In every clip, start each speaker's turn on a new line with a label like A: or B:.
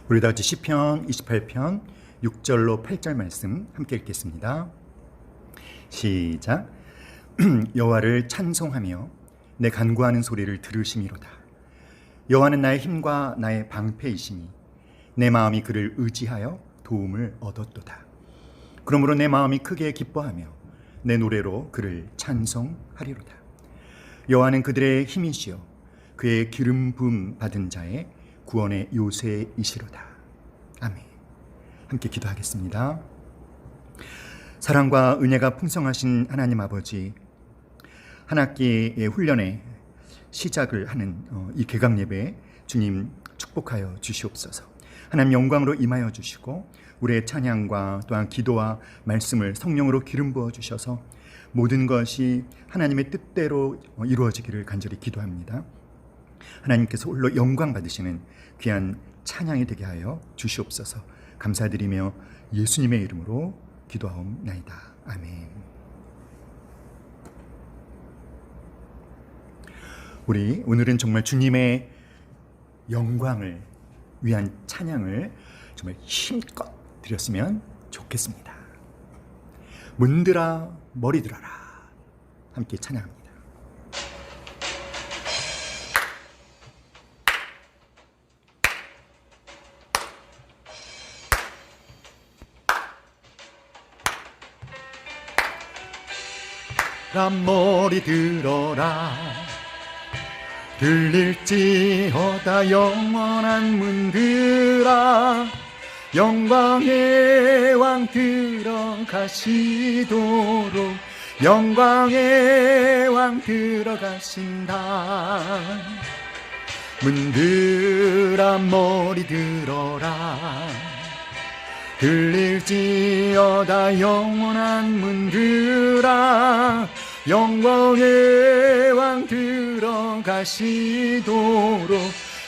A: 우리 다 같이 시편 28편 6절로 8절 말씀 함께 읽겠습니다. 시작. 여호와를 찬송하며 내 간구하는 소리를 들으심이로다. 여호와는 나의 힘과 나의 방패이시니 내 마음이 그를 의지하여 도움을 얻었도다. 그러므로 내 마음이 크게 기뻐하며 내 노래로 그를 찬송하리로다. 여호와는 그들의 힘이시여 그의 기름 부음 받은 자의 구원의 요새이시로다. 아멘. 함께 기도하겠습니다. 사랑과 은혜가 풍성하신 하나님 아버지, 한 학기의 훈련의 시작을 하는 이 개강 예배에 주님 축복하여 주시옵소서. 하나님 영광으로 임하여 주시고 우리의 찬양과 또한 기도와 말씀을 성령으로 기름 부어 주셔서 모든 것이 하나님의 뜻대로 이루어지기를 간절히 기도합니다. 하나님께서 홀로 영광 받으시는 귀한 찬양이 되게 하여 주시옵소서. 감사드리며 예수님의 이름으로 기도하옵나이다. 아멘. 우리 오늘은 정말 주님의 영광을 위한 찬양을 정말 힘껏 드렸으면 좋겠습니다. 문들아 머리 들어라. 함께 찬양합니다. 머리 들어라. 들릴지어다 영원한 문들아. 영광의 왕 들어가시도록 영광의 왕 들어가신다. 문들아 머리 들어라. 들릴지어다 영원한 문들아. 영광의 왕 들어가시도록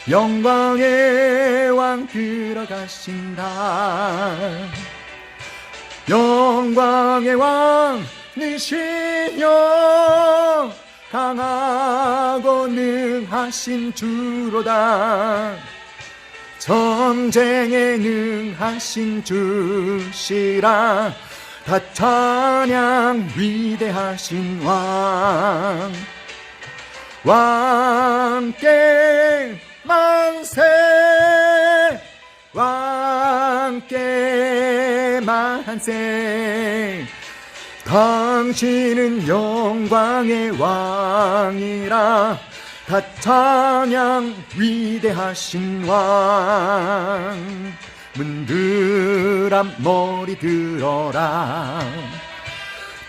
A: 영광의 왕 들어가신다. 영광의 왕 니시여 강하고 능하신 주로다. 전쟁에 능하신 주시라. 다 찬양 위대하신 왕. 왕께 만세. 왕께 만세. 당신은 영광의 왕이라. 다 찬양 위대하신 왕. 문들아 머리 들어라.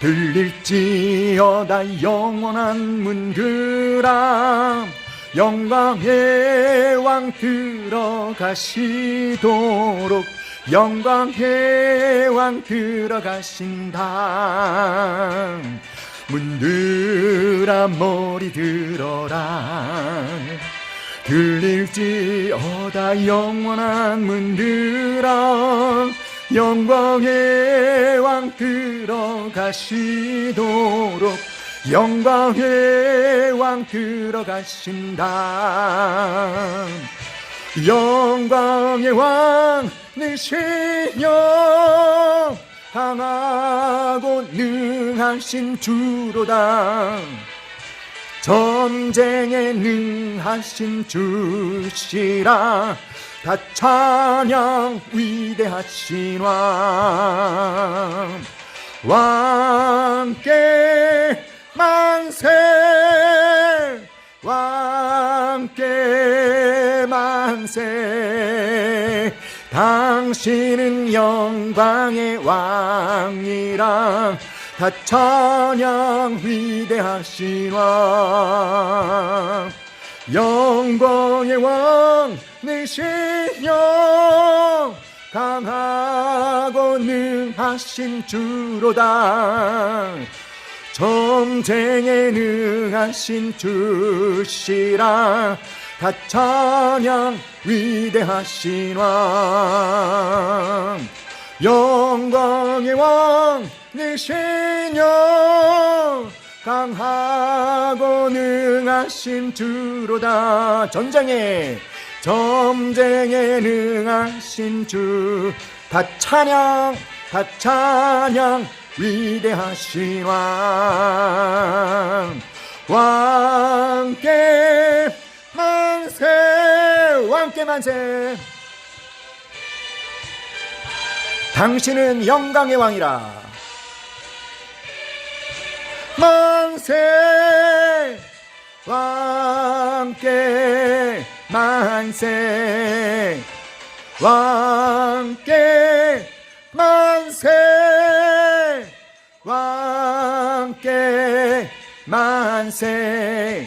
A: 들릴지어다 영원한 문들아. 영광의 왕 들어가시도록 영광의 왕 들어가신다. 문들아 머리 들어라. 들릴지어다 영원한 문들아. 영광의 왕 들어가시도록 영광의 왕 들어가신다. 영광의 왕 니시여 강하고 능하신 주로다. 전쟁에 능하신 주시라. 다 찬양 위대하신 왕. 왕께 만세. 왕께 만세. 당신은 영광의 왕이라. 다 찬양 위대하신 왕. 영광의 왕 니시여 강하고 능하신 주로다. 전쟁에 능하신 주시라. 다 찬양 위대하신 왕. 영광의 왕 니시여 강하고 능하신 주로다. 전쟁에 점쟁에 능하신 주, 다 찬양 위대하신 왕. 왕께 만세, 왕께 만세. 당신은 영광의 왕이라. 만세, 왕께 만세, 왕께 만세, 왕께 만세,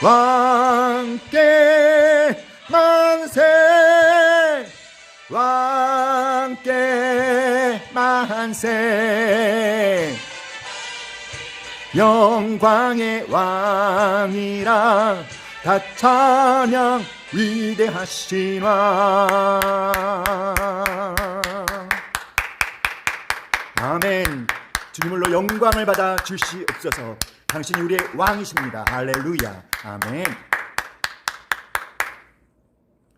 A: 왕께 만세, 왕께 만세. 영광의 왕이라 다 찬양 위대하신 왕. 아멘. 주님을로 영광을 받아 주시옵소서. 당신이 우리의 왕이십니다. 할렐루야. 아멘.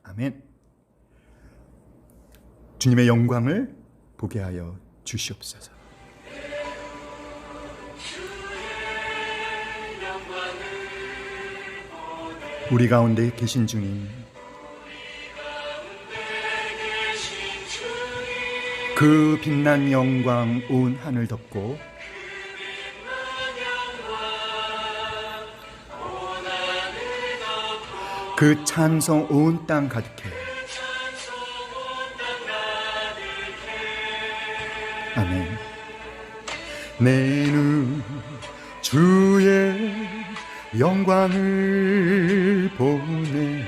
A: 아멘. 주님의 영광을 보게 하여 주시옵소서. 우리 가운데 계신 주님, 그 빛난 영광 온 하늘 덮고 그 찬송 온 땅 가득해. 아멘. 내 눈 주의 영광을 보네.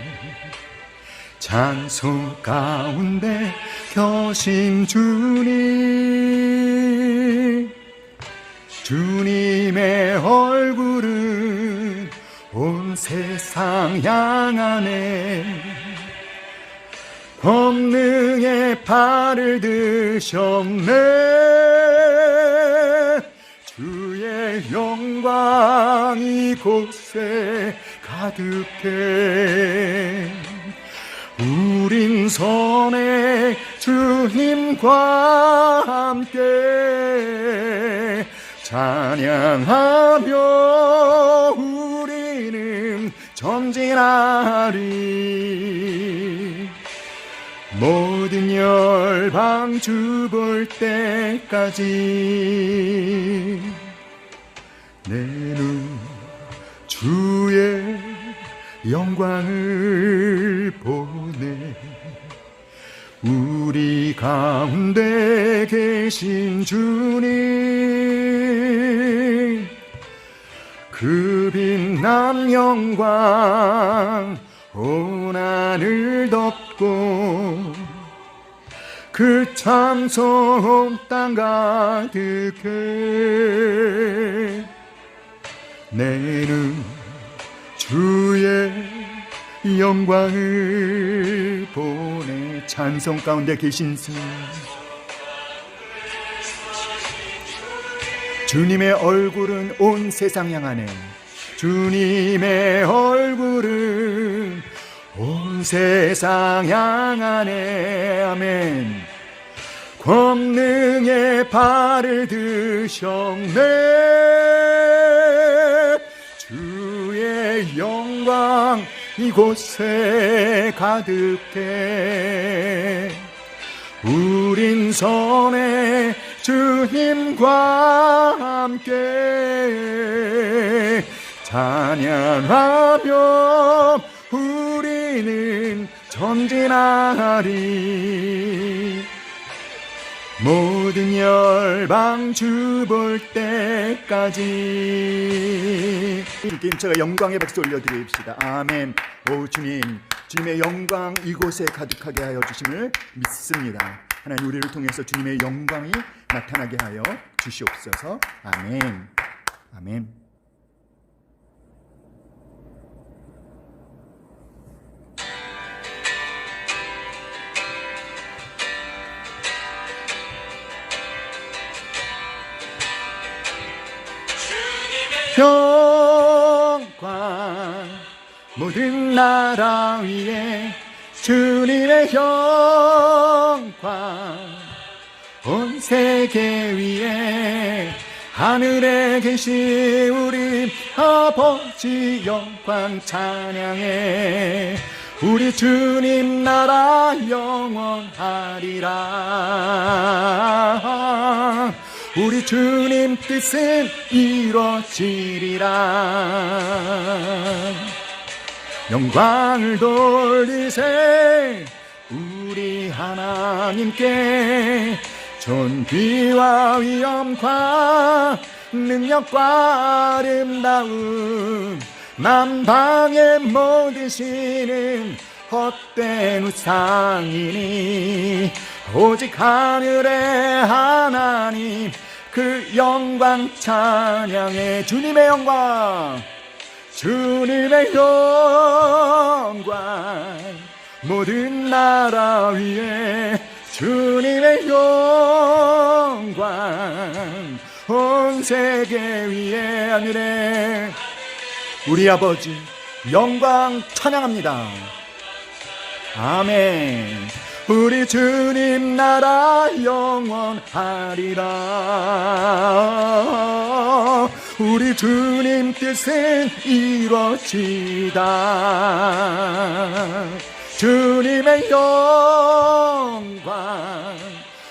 A: 찬송 가운데 계신 주님, 주님의 얼굴은 온 세상 향하네. 권능의 발을 드셨네. 주의 영광 이곳에 가득해. 우린 선의 주님과 함께 찬양하며 우리는 전진하리. 모든 열방 주 볼 때까지 내 눈 주의 영광을 보네. 우리 가운데 계신 주님, 그 빛난 영광 온 하늘 덮고 그 찬송 온 땅 가득해. 내는 주의 영광을 보내. 찬송 가운데 계신 주, 주님의 얼굴은 온 세상 향하네. 주님의 얼굴은 온 세상 향하네. 아멘. 권능의 발을 드셨네. 주의 영광 이곳에 가득해. 우린 선의 주님과 함께 찬양하며 우리는 전진하리. 모든 열방 주 볼 때까지. 주님, 제가 영광의 박수 올려드립시다. 아멘. 오 주님, 주님의 영광 이곳에 가득하게 하여 주심을 믿습니다. 하나님, 우리를 통해서 주님의 영광이 나타나게 하여 주시옵소서. 아멘. 아멘. 영광 모든 나라 위에 주님의 영광, 온 세계 위에 하늘에 계신 우리 아버지 영광 찬양해. 우리 주님 나라 영원하리라. 우리 주님 뜻은 이루어지리라. 영광을 돌리세 우리 하나님께. 존귀와 위엄과 능력과 아름다움, 만방의 모든 신은 헛된 우상이니 오직 하늘의 하나님 그 영광 찬양해. 주님의 영광, 주님의 영광, 모든 나라 위에 주님의 영광, 온 세계 위에 하늘에 우리 아버지 영광 찬양합니다. 아멘. 우리 주님 나라 영원하리라. 우리 주님 뜻은 이루어지다. 주님의 영광,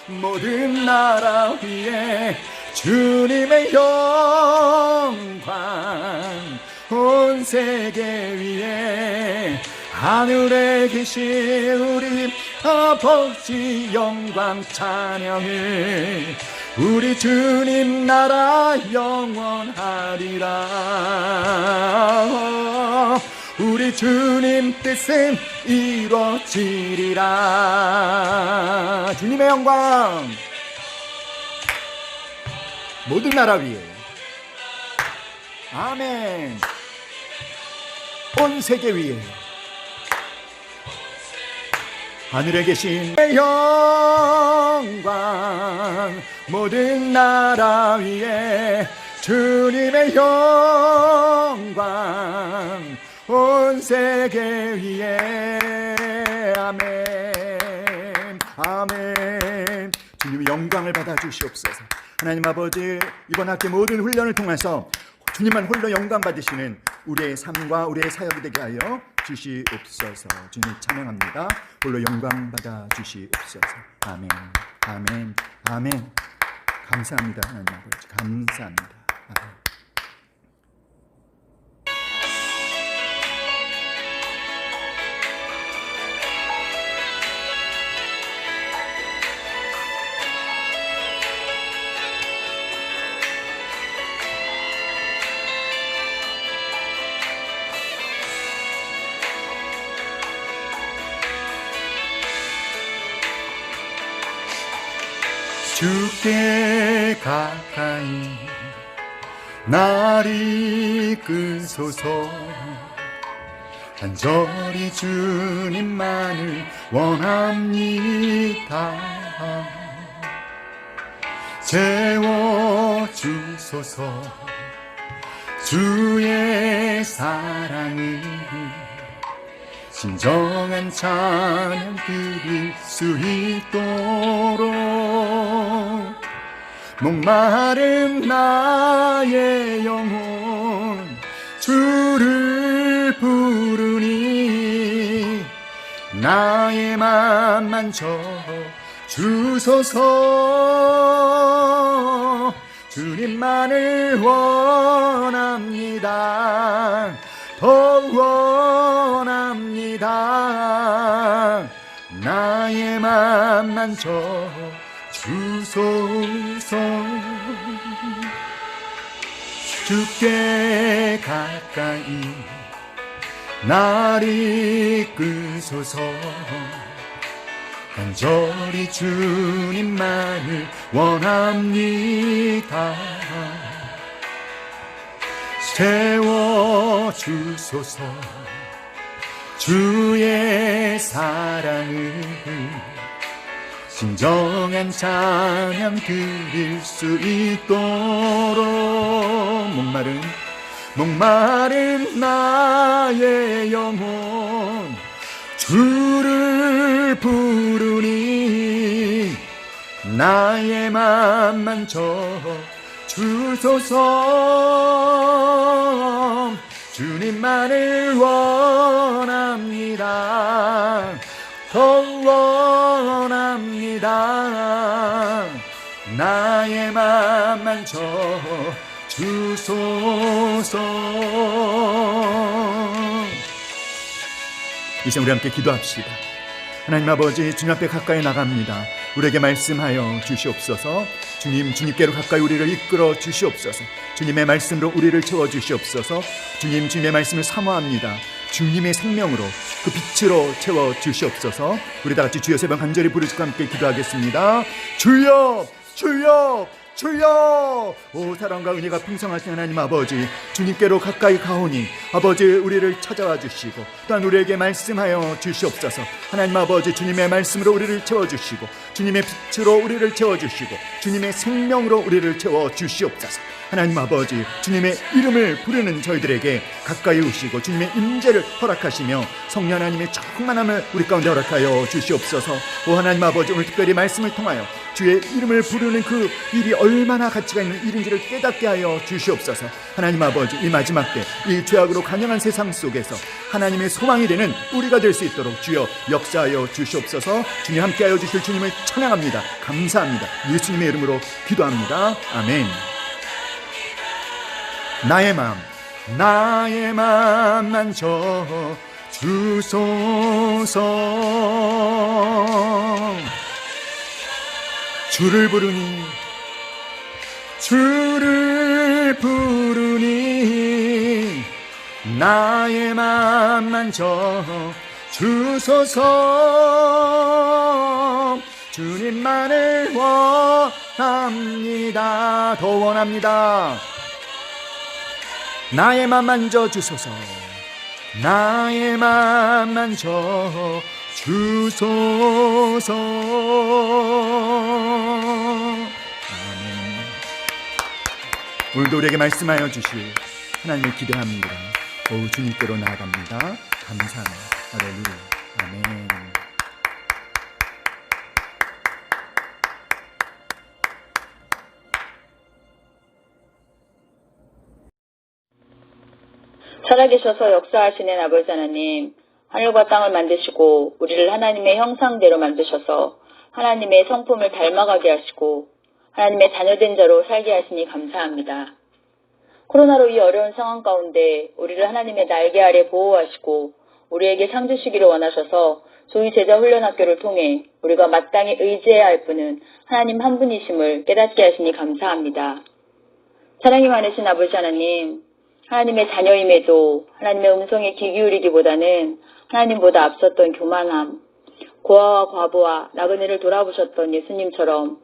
A: 모든 나라 위에 주님의 영광, 온 세계 위에 하늘에 계신 우리 아버지 영광 찬양해. 우리 주님 나라 영원하리라. 우리 주님 뜻은 이루어지리라. 주님의 영광, 모든 나라 위에 아멘. 온 세계 위에 하늘에 계신 영광, 모든 나라 위에 주님의 영광, 온 세계 위에 아멘. 아멘. 주님의 영광을 받아 주시옵소서. 하나님 아버지, 이번 학기 모든 훈련을 통해서 주님만 홀로 영광 받으시는 우리의 삶과 우리의 사역이 되게 하여 주시옵소서. 주님 찬양합니다. 홀로 영광 받아 주시옵소서. 아멘. 아멘. 아멘. 감사합니다. 하나님 아버지, 감사합니다. 아멘. 주께 가까이 날 이끄소서. 간절히 주님만을 원합니다. 채워주소서. 주의 사랑을 진정한 찬양 드릴 수 있도록 목마른 나의 영혼 주를 부르니 나의 맘 만져 주소서. 주님만을 원합니다. 더 원합니다. 나의 맘 만져 주소서. 주께 가까이 날 이끄소서. 간절히 주님만을 원합니다. 채워주소서. 주의 사랑을 진정한 찬양 드릴 수 있도록 목마른 나의 영혼 주를 부르니 나의 맘 만져 주소서. 주님만을 원합니다. 더 원합니다. 나의 맘 만져 주소서. 이제 우리 함께 기도합시다. 하나님 아버지, 주님 앞에 가까이 나갑니다. 우리에게 말씀하여 주시옵소서. 주님께로 가까이 우리를 이끌어 주시옵소서. 주님의 말씀으로 우리를 채워 주시옵소서. 주님의 말씀을 사모합니다. 주님의 생명으로, 그 빛으로 채워 주시옵소서. 우리 다 같이 주여 세 번 간절히 부르시고 함께 기도하겠습니다. 주여, 주여, 주여. 오 사랑과 은혜가 풍성하신 하나님 아버지, 주님께로 가까이 가오니 아버지 우리를 찾아와 주시고 또한 우리에게 말씀하여 주시옵소서. 하나님 아버지, 주님의 말씀으로 우리를 채워주시고 주님의 빛으로 우리를 채워주시고 주님의 생명으로 우리를 채워주시옵소서. 하나님 아버지, 주님의 이름을 부르는 저희들에게 가까이 오시고 주님의 임재를 허락하시며 성령 하나님의 충만함을 우리 가운데 허락하여 주시옵소서. 오 하나님 아버지, 오늘 특별히 말씀을 통하여 주의 이름을 부르는 그 일이 얼마나 가치가 있는 일인지를 깨닫게 하여 주시옵소서. 하나님 아버지, 이 마지막 때 이 죄악으로 간영한 세상 속에서 하나님의 소망이 되는 우리가 될 수 있도록 주여 역사하여 주시옵소서. 주님 함께하여 주실 주님을 찬양합니다. 감사합니다. 예수님의 이름으로 기도합니다. 아멘. 나의 맘 만져 주소서. 주를 부르니 나의 맘 만져 주소서. 주님만을 원합니다. 더 원합니다. 나의 맘 만져 주소서. 나의 맘 만져 주소서. 아멘. 오늘도 우리에게 말씀하여 주실 하나님을 기대합니다. 오 주님께로 나아갑니다. 감사합니다. 할렐루야. 아멘.
B: 살아계셔서 역사하시는 아버지 하나님, 하늘과 땅을 만드시고 우리를 하나님의 형상대로 만드셔서 하나님의 성품을 닮아가게 하시고 하나님의 자녀된 자로 살게 하시니 감사합니다. 코로나로 이 어려운 상황 가운데 우리를 하나님의 날개 아래 보호하시고 우리에게 상 주시기를 원하셔서 조이 제자 훈련학교를 통해 우리가 마땅히 의지해야 할 분은 하나님 한 분이심을 깨닫게 하시니 감사합니다. 사랑이 많으신 아버지 하나님, 하나님의 자녀임에도 하나님의 음성에 귀 기울이기보다는 하나님보다 앞섰던 교만함, 고아와 과부와 나그네를 돌아보셨던 예수님처럼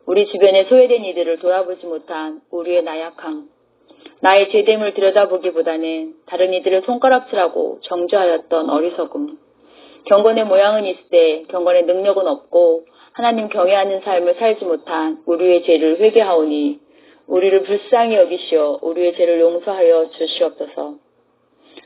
B: 우리 주변에 소외된 이들을 돌아보지 못한 우리의 나약함, 나의 죄됨을 들여다보기보다는 다른 이들을 손가락질하고 정죄하였던 어리석음, 경건의 모양은 있으되 경건의 능력은 없고 하나님 경외하는 삶을 살지 못한 우리의 죄를 회개하오니 우리를 불쌍히 여기시어 우리의 죄를 용서하여 주시옵소서.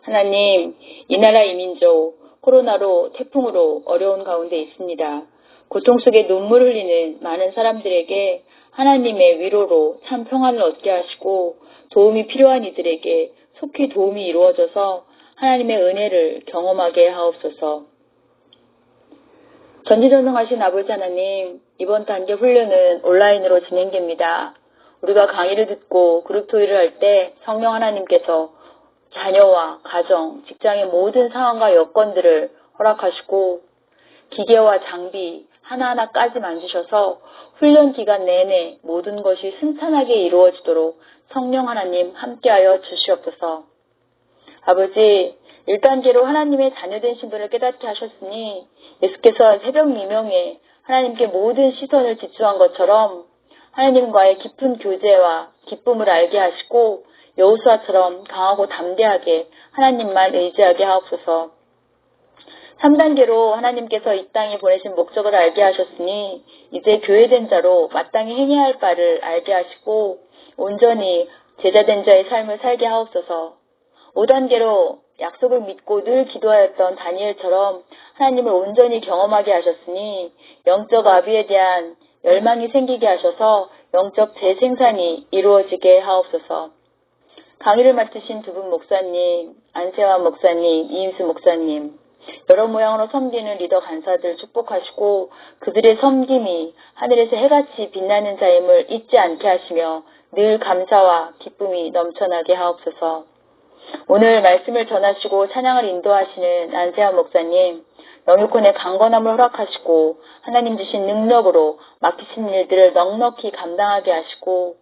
B: 하나님, 이 나라 이 민족 코로나로 태풍으로 어려운 가운데 있습니다. 고통 속에 눈물 흘리는 많은 사람들에게 하나님의 위로로 참 평안을 얻게 하시고 도움이 필요한 이들에게 속히 도움이 이루어져서 하나님의 은혜를 경험하게 하옵소서. 전지전능하신 아버지 하나님, 이번 단계 훈련은 온라인으로 진행됩니다. 우리가 강의를 듣고 그룹 토의를 할 때 성령 하나님께서 자녀와 가정, 직장의 모든 상황과 여건들을 허락하시고 기계와 장비 하나하나까지 만지셔서 훈련 기간 내내 모든 것이 순탄하게 이루어지도록 성령 하나님 함께하여 주시옵소서. 아버지, 1단계로 하나님의 자녀된 신분을 깨닫게 하셨으니 예수께서 새벽 미명에 하나님께 모든 시선을 집중한 것처럼 하나님과의 깊은 교제와 기쁨을 알게 하시고 여호수아처럼 강하고 담대하게 하나님만 의지하게 하옵소서. 3단계로 하나님께서 이 땅에 보내신 목적을 알게 하셨으니 이제 교회된 자로 마땅히 행해야 할 바를 알게 하시고 온전히 제자된 자의 삶을 살게 하옵소서. 5단계로 약속을 믿고 늘 기도하였던 다니엘처럼 하나님을 온전히 경험하게 하셨으니 영적 아비에 대한 열망이 생기게 하셔서 영적 재생산이 이루어지게 하옵소서. 강의를 맡으신 두 분 목사님, 안세환 목사님, 이임수 목사님, 여러 모양으로 섬기는 리더 간사들 축복하시고 그들의 섬김이 하늘에서 해같이 빛나는 자임을 잊지 않게 하시며 늘 감사와 기쁨이 넘쳐나게 하옵소서. 오늘 말씀을 전하시고 찬양을 인도하시는 안세환 목사님, 영육혼의 강건함을 허락하시고 하나님 주신 능력으로 맡기신 일들을 넉넉히 감당하게 하시고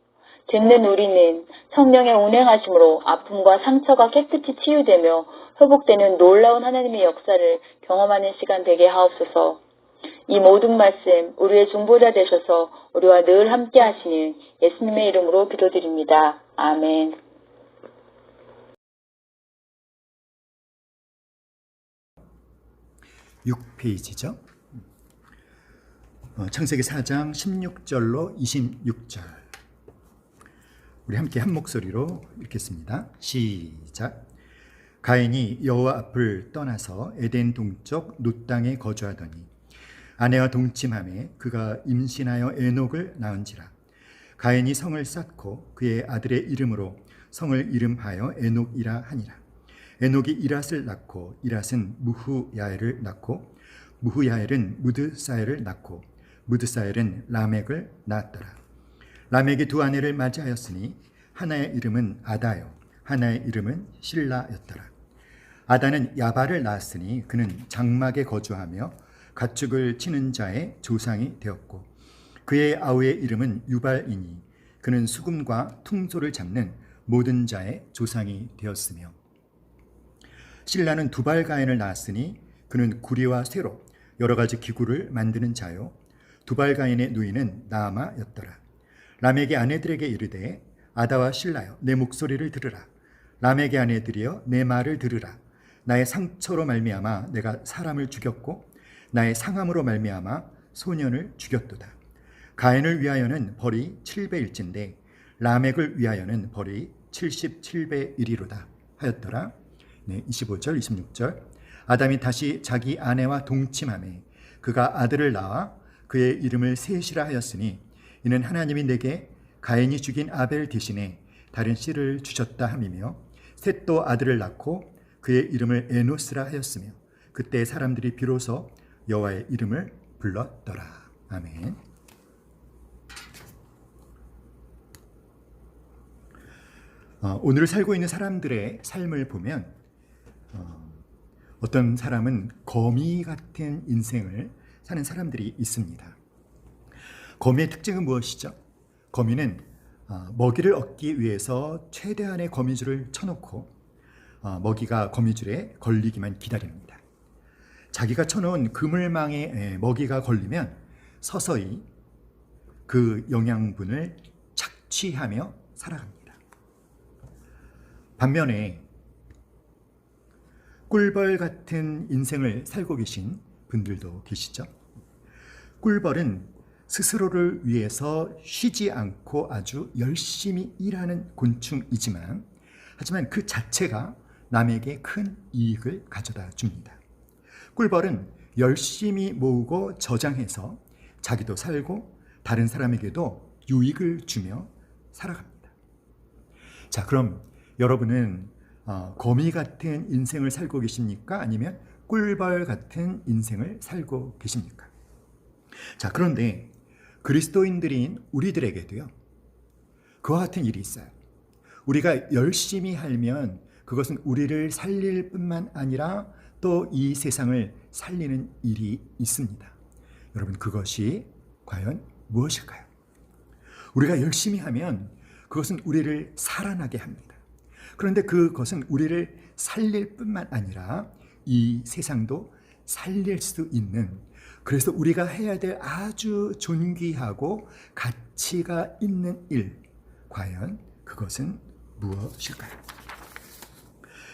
B: 듣는 우리는 성령의 운행하심으로 아픔과 상처가 깨끗이 치유되며 회복되는 놀라운 하나님의 역사를 경험하는 시간 되게 하옵소서. 이 모든 말씀 우리의 중보자 되셔서 우리와 늘 함께 하시는 예수님의 이름으로 기도드립니다. 아멘.
A: 6페이지죠. 창세기 4장 16절로 26절. 우리 함께 한 목소리로 읽겠습니다. 시작. 가인이 여호와 앞을 떠나서 에덴 동쪽 놋 땅에 거주하더니 아내와 동침하매 그가 임신하여 에녹을 낳은지라. 가인이 성을 쌓고 그의 아들의 이름으로 성을 이름하여 에녹이라 하니라. 에녹이 이랏을 낳고 이랏은 무후야엘을 낳고 무후야엘은 무드사엘을 낳고 무드사엘은 라멕을 낳았더라. 라멕이 두 아내를 맞이하였으니 하나의 이름은 아다요 하나의 이름은 실라였더라. 아다는 야발을 낳았으니 그는 장막에 거주하며 가축을 치는 자의 조상이 되었고 그의 아우의 이름은 유발이니 그는 수금과 퉁소를 잡는 모든 자의 조상이 되었으며 실라는 두발가인을 낳았으니 그는 구리와 쇠로 여러 가지 기구를 만드는 자요 두발가인의 누이는 나아마였더라. 라멕의 아내들에게 이르되 아다와 실라여 내 목소리를 들으라. 라멕의 아내들이여 내 말을 들으라. 나의 상처로 말미암아 내가 사람을 죽였고 나의 상함으로 말미암아 소년을 죽였도다. 가인을 위하여는 벌이 7배일진데 라멕을 위하여는 벌이 77배이리로다 하였더라. 25절 26절. 아담이 다시 자기 아내와 동침하매 그가 아들을 낳아 그의 이름을 셋이라 하였으니 이는 하나님이 내게 가인이 죽인 아벨 대신에 다른 씨를 주셨다 함이며 셋도 아들을 낳고 그의 이름을 에노스라 하였으며 그때 사람들이 비로소 여호와의 이름을 불렀더라. 아멘. 오늘 살고 있는 사람들의 삶을 보면 어떤 사람은 거미 같은 인생을 사는 사람들이 있습니다. 거미의 특징은 무엇이죠? 거미는 먹이를 얻기 위해서 최대한의 거미줄을 쳐놓고 먹이가 거미줄에 걸리기만 기다립니다. 자기가 쳐놓은 그물망에 먹이가 걸리면 서서히 그 영양분을 착취하며 살아갑니다. 반면에 꿀벌 같은 인생을 살고 계신 분들도 계시죠. 꿀벌은 스스로를 위해서 쉬지 않고 아주 열심히 일하는 곤충이지만 하지만 그 자체가 남에게 큰 이익을 가져다 줍니다. 꿀벌은 열심히 모으고 저장해서 자기도 살고 다른 사람에게도 유익을 주며 살아갑니다. 자, 그럼 여러분은 거미 같은 인생을 살고 계십니까? 아니면 꿀벌 같은 인생을 살고 계십니까? 자, 그런데 그리스도인들인 우리들에게도요, 그와 같은 일이 있어요. 우리가 열심히 하면 그것은 우리를 살릴 뿐만 아니라 또 이 세상을 살리는 일이 있습니다. 여러분, 그것이 과연 무엇일까요? 우리가 열심히 하면 그것은 우리를 살아나게 합니다. 그런데 그것은 우리를 살릴 뿐만 아니라 이 세상도 살릴 수 있는, 그래서 우리가 해야 될 아주 존귀하고 가치가 있는 일, 과연 그것은 무엇일까요?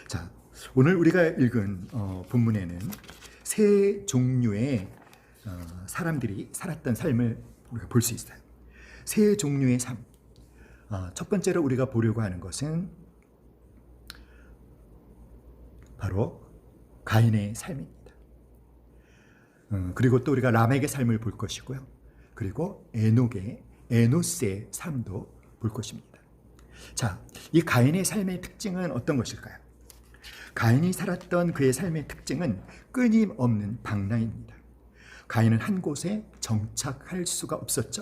A: 자, 오늘 우리가 읽은 본문에는 세 종류의 사람들이 살았던 삶을 우리가 볼 수 있어요. 세 종류의 삶. 첫 번째로 우리가 보려고 하는 것은 바로 가인의 삶입니다. 그리고 또 우리가 람에게 삶을 볼 것이고요. 그리고 에노스의 삶도 볼 것입니다. 자, 이 가인의 삶의 특징은 어떤 것일까요? 가인이 살았던 그의 삶의 특징은 끊임없는 방랑입니다. 가인은 한 곳에 정착할 수가 없었죠.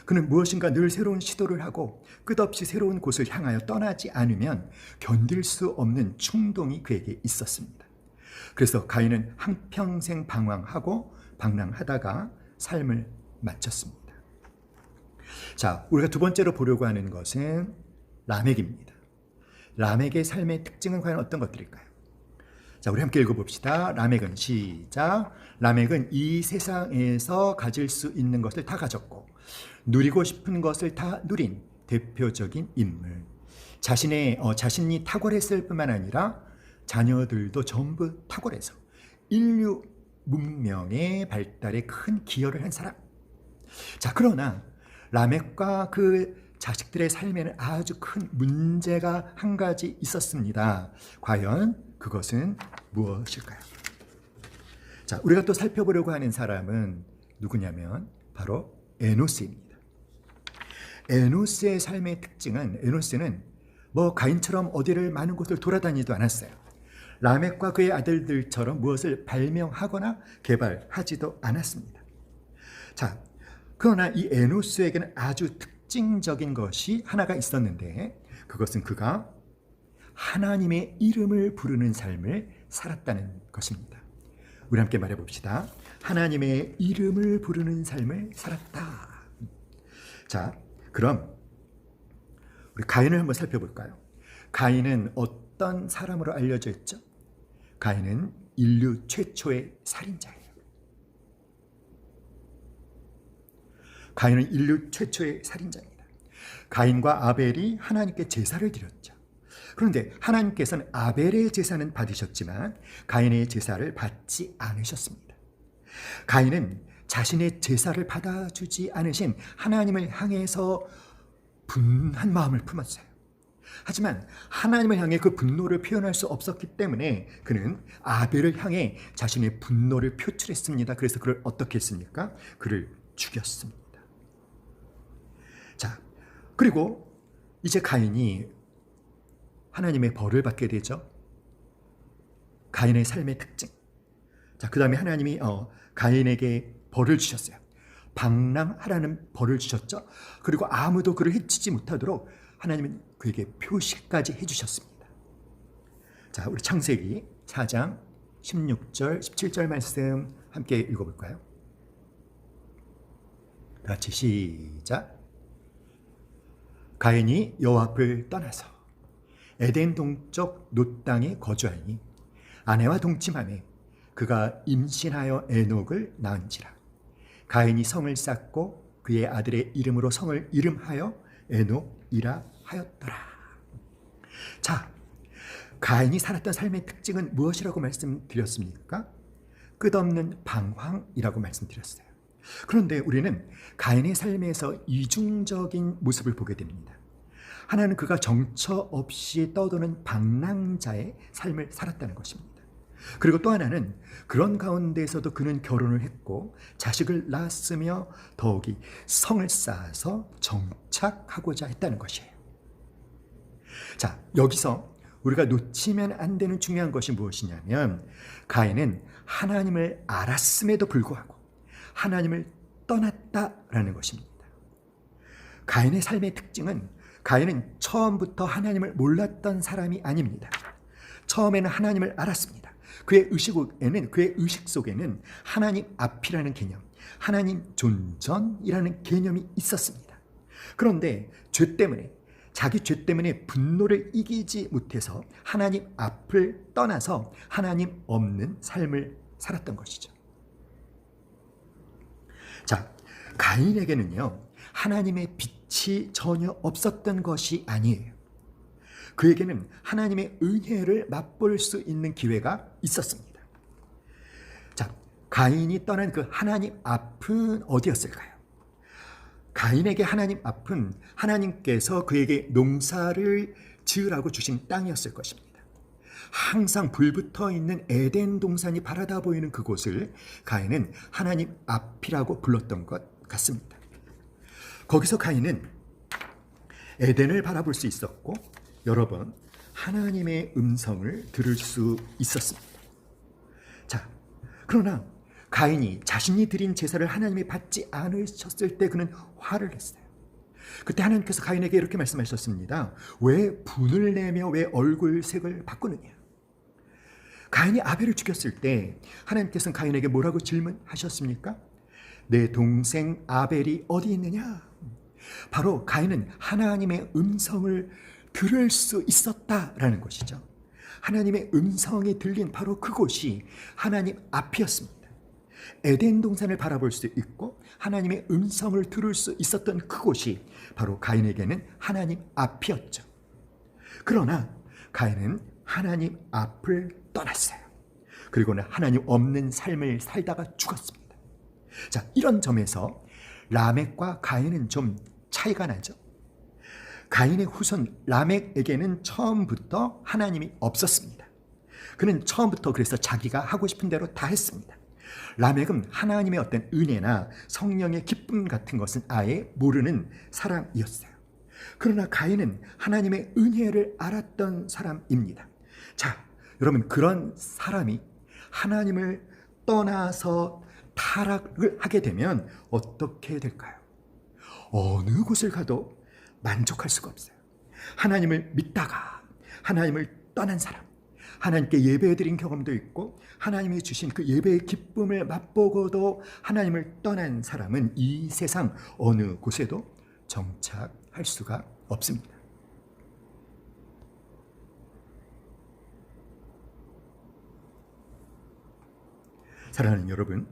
A: 그는 무엇인가 늘 새로운 시도를 하고 끝없이 새로운 곳을 향하여 떠나지 않으면 견딜 수 없는 충동이 그에게 있었습니다. 그래서 가인은 한평생 방랑하다가 삶을 마쳤습니다. 자, 우리가 두 번째로 보려고 하는 것은 라멕입니다. 라멕의 삶의 특징은 과연 어떤 것들일까요? 자, 우리 함께 읽어봅시다. 라멕은 시작. 라멕은 이 세상에서 가질 수 있는 것을 다 가졌고 누리고 싶은 것을 다 누린 대표적인 인물. 자신이 탁월했을 뿐만 아니라 자녀들도 전부 탁월해서 인류 문명의 발달에 큰 기여를 한 사람. 자, 그러나 라멕과 그 자식들의 삶에는 아주 큰 문제가 한 가지 있었습니다. 과연 그것은 무엇일까요? 자, 우리가 또 살펴보려고 하는 사람은 누구냐면 바로 에노스입니다. 에노스의 삶의 특징은 에노스는 가인처럼 어디를 많은 곳을 돌아다니지도 않았어요. 라멕과 그의 아들들처럼 무엇을 발명하거나 개발하지도 않았습니다. 자, 그러나 이 에노스에게는 아주 특징적인 것이 하나가 있었는데 그것은 그가 하나님의 이름을 부르는 삶을 살았다는 것입니다. 우리 함께 말해봅시다. 하나님의 이름을 부르는 삶을 살았다. 자, 그럼 우리 가인을 한번 살펴볼까요? 가인은 어떤 사람으로 알려져 있죠? 가인은 인류 최초의 살인자예요. 가인은 인류 최초의 살인자입니다. 가인과 아벨이 하나님께 제사를 드렸죠. 그런데 하나님께서는 아벨의 제사는 받으셨지만 가인의 제사를 받지 않으셨습니다. 가인은 자신의 제사를 받아주지 않으신 하나님을 향해서 분한 마음을 품었어요. 하지만 하나님을 향해 그 분노를 표현할 수 없었기 때문에 그는 아벨을 향해 자신의 분노를 표출했습니다. 그래서 그를 어떻게 했습니까? 그를 죽였습니다. 자, 그리고 이제 가인이 하나님의 벌을 받게 되죠. 가인의 삶의 특징. 자, 그 다음에 하나님이 가인에게 벌을 주셨어요. 방랑하라는 벌을 주셨죠. 그리고 아무도 그를 해치지 못하도록 하나님은 그에게 표시까지 해주셨습니다. 자, 우리 창세기 4장 16절, 17절 말씀 함께 읽어볼까요? 같이 시작. 가인이 여호와 앞을 떠나서 에덴 동쪽 놋 땅에 거주하니 아내와 동침하매 그가 임신하여 에녹을 낳은지라. 가인이 성을 쌓고 그의 아들의 이름으로 성을 이름하여 에녹이라 하였더라. 자, 가인이 살았던 삶의 특징은 무엇이라고 말씀드렸습니까? 끝없는 방황이라고 말씀드렸어요. 그런데 우리는 가인의 삶에서 이중적인 모습을 보게 됩니다. 하나는 그가 정처 없이 떠도는 방랑자의 삶을 살았다는 것입니다. 그리고 또 하나는 그런 가운데에서도 그는 결혼을 했고 자식을 낳았으며 더욱이 성을 쌓아서 정착하고자 했다는 것이에요. 자, 여기서 우리가 놓치면 안 되는 중요한 것이 무엇이냐면 가인은 하나님을 알았음에도 불구하고 하나님을 떠났다라는 것입니다. 가인의 삶의 특징은 가인은 처음부터 하나님을 몰랐던 사람이 아닙니다. 처음에는 하나님을 알았습니다. 그의 의식 속에는 하나님 앞이라는 개념, 하나님 존전이라는 개념이 있었습니다. 그런데 자기 죄 때문에 분노를 이기지 못해서 하나님 앞을 떠나서 하나님 없는 삶을 살았던 것이죠. 자, 가인에게는요, 하나님의 빛이 전혀 없었던 것이 아니에요. 그에게는 하나님의 은혜를 맛볼 수 있는 기회가 있었습니다. 자, 가인이 떠난 그 하나님 앞은 어디였을까요? 가인에게 하나님 앞은 하나님께서 그에게 농사를 지으라고 주신 땅이었을 것입니다. 항상 불붙어 있는 에덴 동산이 바라다 보이는 그곳을 가인은 하나님 앞이라고 불렀던 것 같습니다. 거기서 가인은 에덴을 바라볼 수 있었고 여러 번 하나님의 음성을 들을 수 있었습니다. 자, 그러나 가인이 자신이 드린 제사를 하나님이 받지 않으셨을 때 그는 화를 냈어요. 그때 하나님께서 가인에게 이렇게 말씀하셨습니다. 왜 분을 내며 왜 얼굴색을 바꾸느냐? 가인이 아벨을 죽였을 때 하나님께서는 가인에게 뭐라고 질문하셨습니까? 내 동생 아벨이 어디 있느냐? 바로 가인은 하나님의 음성을 들을 수 있었다라는 것이죠. 하나님의 음성이 들린 바로 그곳이 하나님 앞이었습니다. 에덴 동산을 바라볼 수 있고 하나님의 음성을 들을 수 있었던 그곳이 바로 가인에게는 하나님 앞이었죠. 그러나 가인은 하나님 앞을 떠났어요. 그리고는 하나님 없는 삶을 살다가 죽었습니다. 자, 이런 점에서 라멕과 가인은 좀 차이가 나죠. 가인의 후손 라멕에게는 처음부터 하나님이 없었습니다. 그는 처음부터 그래서 자기가 하고 싶은 대로 다 했습니다. 라멕은 하나님의 어떤 은혜나 성령의 기쁨 같은 것은 아예 모르는 사람이었어요. 그러나 가인은 하나님의 은혜를 알았던 사람입니다. 자, 여러분, 그런 사람이 하나님을 떠나서 타락을 하게 되면 어떻게 될까요? 어느 곳을 가도 만족할 수가 없어요. 하나님을 믿다가 하나님을 떠난 사람, 하나님께 예배드린 경험도 있고 하나님이 주신 그 예배의 기쁨을 맛보고도 하나님을 떠난 사람은 이 세상 어느 곳에도 정착할 수가 없습니다. 사랑하는 여러분,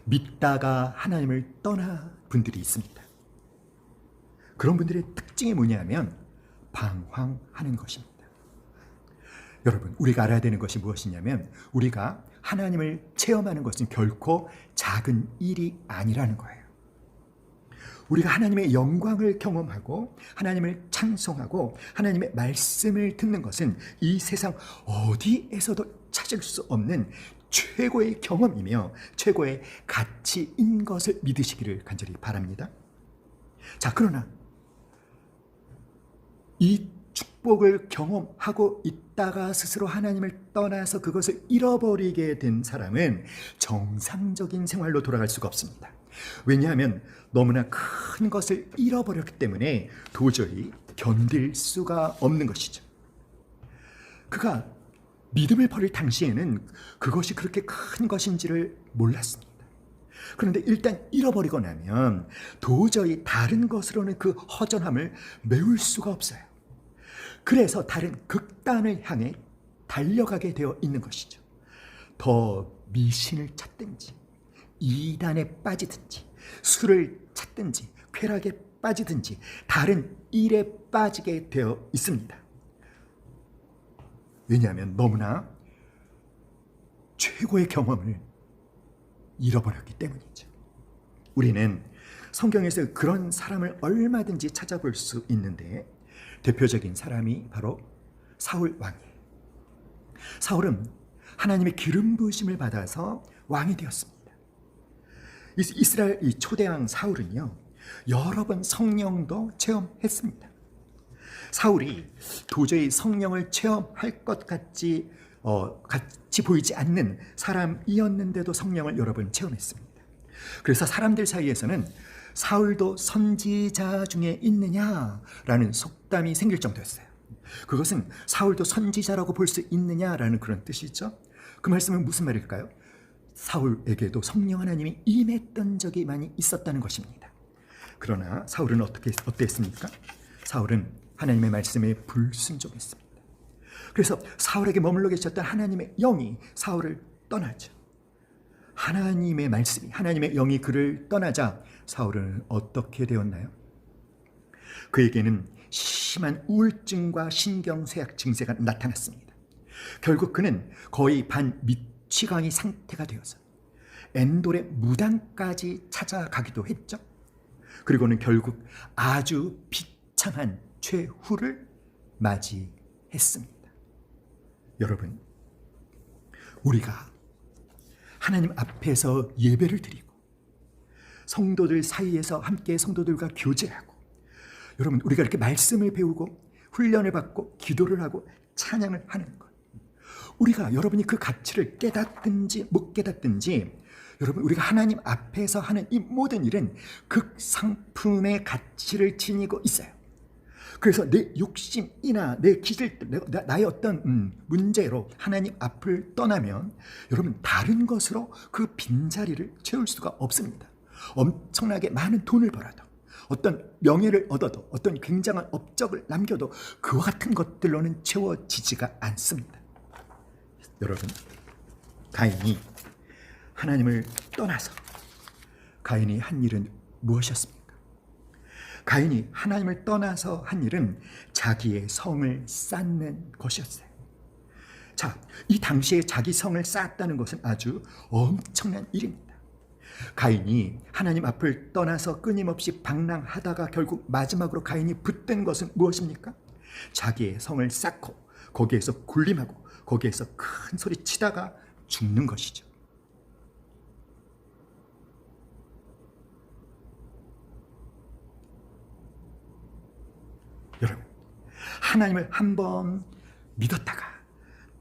A: 믿다가 하나님을 떠나 분들이 있습니다. 그런 분들의 특징이 뭐냐면 방황하는 것입니다. 여러분, 우리가 알아야 되는 것이 무엇이냐면 우리가 하나님을 체험하는 것은 결코 작은 일이 아니라는 거예요. 우리가 하나님의 영광을 경험하고 하나님을 찬송하고 하나님의 말씀을 듣는 것은 이 세상 어디에서도 찾을 수 없는 최고의 경험이며 최고의 가치인 것을 믿으시기를 간절히 바랍니다. 자, 그러나 이 축복을 경험하고 있다가 스스로 하나님을 떠나서 그것을 잃어버리게 된 사람은 정상적인 생활로 돌아갈 수가 없습니다. 왜냐하면 너무나 큰 것을 잃어버렸기 때문에 도저히 견딜 수가 없는 것이죠. 그가 믿음을 버릴 당시에는 그것이 그렇게 큰 것인지를 몰랐습니다. 그런데 일단 잃어버리고 나면 도저히 다른 것으로는 그 허전함을 메울 수가 없어요. 그래서 다른 극단을 향해 달려가게 되어 있는 것이죠. 더 미신을 찾든지 이단에 빠지든지 술을 찾든지 쾌락에 빠지든지 다른 일에 빠지게 되어 있습니다. 왜냐하면 너무나 최고의 경험을 잃어버렸기 때문이죠. 우리는 성경에서 그런 사람을 얼마든지 찾아볼 수 있는데 대표적인 사람이 바로 사울 왕이에요. 사울은 하나님의 기름 부으심을 받아서 왕이 되었습니다. 이스라엘 이 초대왕 사울은요, 여러 번 성령도 체험했습니다. 사울이 도저히 성령을 체험할 것 같이 보이지 않는 사람이었는데도 성령을 여러 번 체험했습니다. 그래서 사람들 사이에서는 사울도 선지자 중에 있느냐라는 속담이 생길 정도였어요. 그것은 사울도 선지자라고 볼 수 있느냐라는 그런 뜻이죠. 그 말씀은 무슨 말일까요? 사울에게도 성령 하나님이 임했던 적이 많이 있었다는 것입니다. 그러나 사울은 어땠습니까? 사울은 하나님의 말씀에 불순종했습니다. 그래서 사울에게 머물러 계셨던 하나님의 영이 사울을 떠나죠. 하나님의 말씀이, 하나님의 영이 그를 떠나자 사울은 어떻게 되었나요? 그에게는 심한 우울증과 신경쇠약 증세가 나타났습니다. 결국 그는 거의 반미취광이 상태가 되어서 엔돌의 무당까지 찾아가기도 했죠. 그리고는 결국 아주 비참한 최후를 맞이했습니다. 여러분, 우리가 하나님 앞에서 예배를 드리고 성도들 사이에서 함께 성도들과 교제하고, 여러분, 우리가 이렇게 말씀을 배우고 훈련을 받고 기도를 하고 찬양을 하는 것, 우리가 여러분이 그 가치를 깨닫든지 못 깨닫든지, 여러분, 우리가 하나님 앞에서 하는 이 모든 일은 극상품의 가치를 지니고 있어요. 그래서 내 욕심이나 내 기질, 나의 어떤 문제로 하나님 앞을 떠나면 여러분, 다른 것으로 그 빈자리를 채울 수가 없습니다. 엄청나게 많은 돈을 벌어도, 어떤 명예를 얻어도, 어떤 굉장한 업적을 남겨도 그와 같은 것들로는 채워지지가 않습니다. 여러분, 가인이 하나님을 떠나서 가인이 한 일은 무엇이었습니까? 가인이 하나님을 떠나서 한 일은 자기의 성을 쌓는 것이었어요. 자, 이 당시에 자기 성을 쌓았다는 것은 아주 엄청난 일입니다. 가인이 하나님 앞을 떠나서 끊임없이 방랑하다가 결국 마지막으로 가인이 붙든 것은 무엇입니까? 자기의 성을 쌓고 거기에서 군림하고 거기에서 큰 소리 치다가 죽는 것이죠. 여러분, 하나님을 한번 믿었다가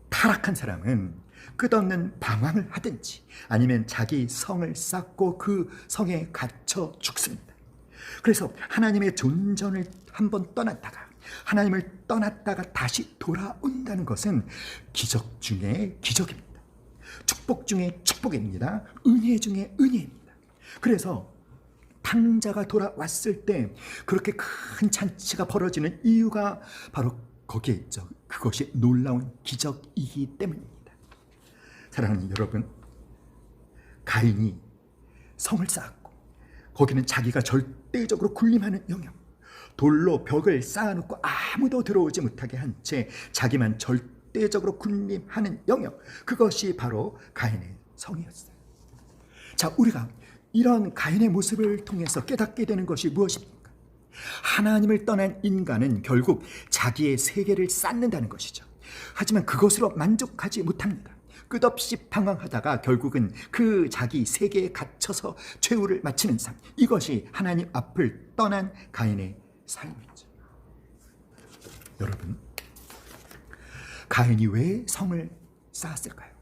A: 타락한 사람은 끝없는 방황을 하든지 아니면 자기 성을 쌓고 그 성에 갇혀 죽습니다. 그래서 하나님의 존전을 한번 떠났다가, 하나님을 떠났다가 다시 돌아온다는 것은 기적 중에 기적입니다. 축복 중에 축복입니다. 은혜 중에 은혜입니다. 그래서 탕자가 돌아왔을 때 그렇게 큰 잔치가 벌어지는 이유가 바로 거기에 있죠. 그것이 놀라운 기적이기 때문입니다. 사랑하는 여러분, 가인이 성을 쌓았고 거기는 자기가 절대적으로 군림하는 영역, 돌로 벽을 쌓아놓고 아무도 들어오지 못하게 한 채 자기만 절대적으로 군림하는 영역, 그것이 바로 가인의 성이었어요. 자, 우리가 이런 가인의 모습을 통해서 깨닫게 되는 것이 무엇입니까? 하나님을 떠난 인간은 결국 자기의 세계를 쌓는다는 것이죠. 하지만 그것으로 만족하지 못합니다. 끝없이 방황하다가 결국은 그 자기 세계에 갇혀서 최후를 마치는 삶, 이것이 하나님 앞을 떠난 가인의 삶이죠. 여러분, 가인이 왜 성을 쌓았을까요?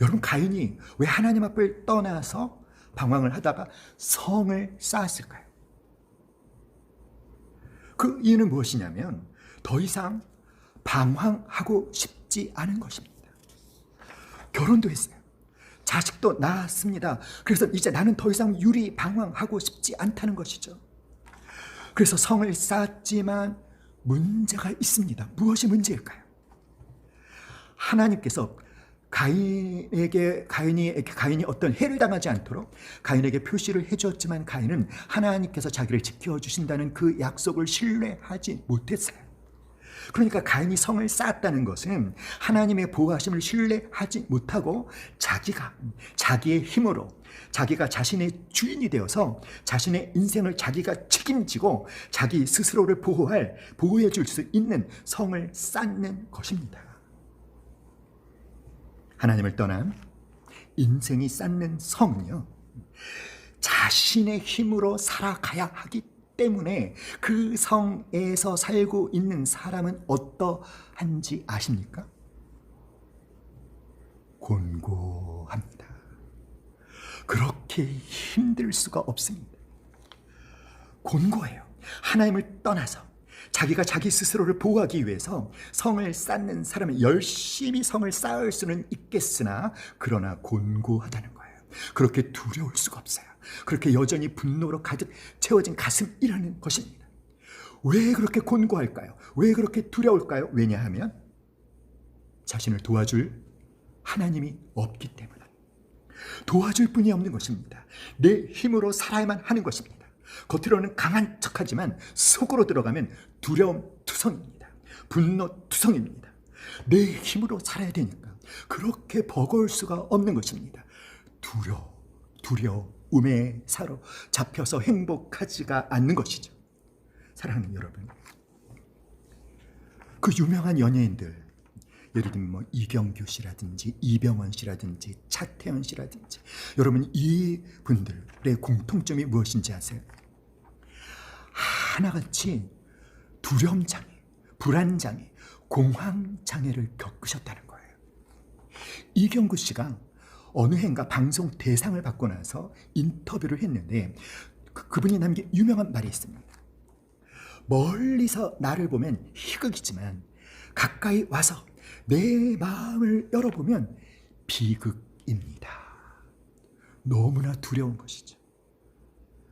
A: 여러분, 가인이 왜 하나님 앞을 떠나서 방황을 하다가 성을 쌓았을까요? 그 이유는 무엇이냐면 더 이상 방황하고 싶지 않은 것입니다. 결혼도 했어요. 자식도 낳았습니다. 그래서 이제 나는 더 이상 유리 방황하고 싶지 않다는 것이죠. 그래서 성을 쌓았지만 문제가 있습니다. 무엇이 문제일까요? 하나님께서 가인이 어떤 해를 당하지 않도록 가인에게 표시를 해주었지만 가인은 하나님께서 자기를 지켜주신다는 그 약속을 신뢰하지 못했어요. 그러니까 가인이 성을 쌓았다는 것은 하나님의 보호하심을 신뢰하지 못하고 자기의 힘으로 자기가 자신의 주인이 되어서 자신의 인생을 자기가 책임지고 자기 스스로를 보호해 줄 수 있는 성을 쌓는 것입니다. 하나님을 떠난 인생이 쌓는 성은요, 자신의 힘으로 살아가야 하기 때문에 그 성에서 살고 있는 사람은 어떠한지 아십니까? 곤고합니다. 그렇게 힘들 수가 없습니다. 곤고해요. 하나님을 떠나서 자기가 자기 스스로를 보호하기 위해서 성을 쌓는 사람은 열심히 성을 쌓을 수는 있겠으나 그러나 곤고하다는 거예요. 그렇게 두려울 수가 없어요. 그렇게 여전히 분노로 가득 채워진 가슴이라는 것입니다. 왜 그렇게 곤고할까요? 왜 그렇게 두려울까요? 왜냐하면 자신을 도와줄 하나님이 없기 때문에, 도와줄 분이 없는 것입니다. 내 힘으로 살아야만 하는 것입니다. 겉으로는 강한 척하지만 속으로 들어가면 두려움 투성입니다. 분노 투성입니다. 내 힘으로 살아야 되니까 그렇게 버거울 수가 없는 것입니다. 두려워. 꿈에 사로잡혀서 행복하지가 않는 것이죠. 사랑하는 여러분, 그 유명한 연예인들, 예를 들면 뭐 이경규 씨라든지 이병헌 씨라든지 차태현 씨라든지, 여러분 이 분들의 공통점이 무엇인지 아세요? 하나같이 두려움장애, 불안장애, 공황장애를 겪으셨다는 거예요. 이경규 씨가 어느 해인가 방송 대상을 받고 나서 인터뷰를 했는데 그분이 남긴 유명한 말이 있습니다. 멀리서 나를 보면 희극이지만 가까이 와서 내 마음을 열어보면 비극입니다. 너무나 두려운 것이죠.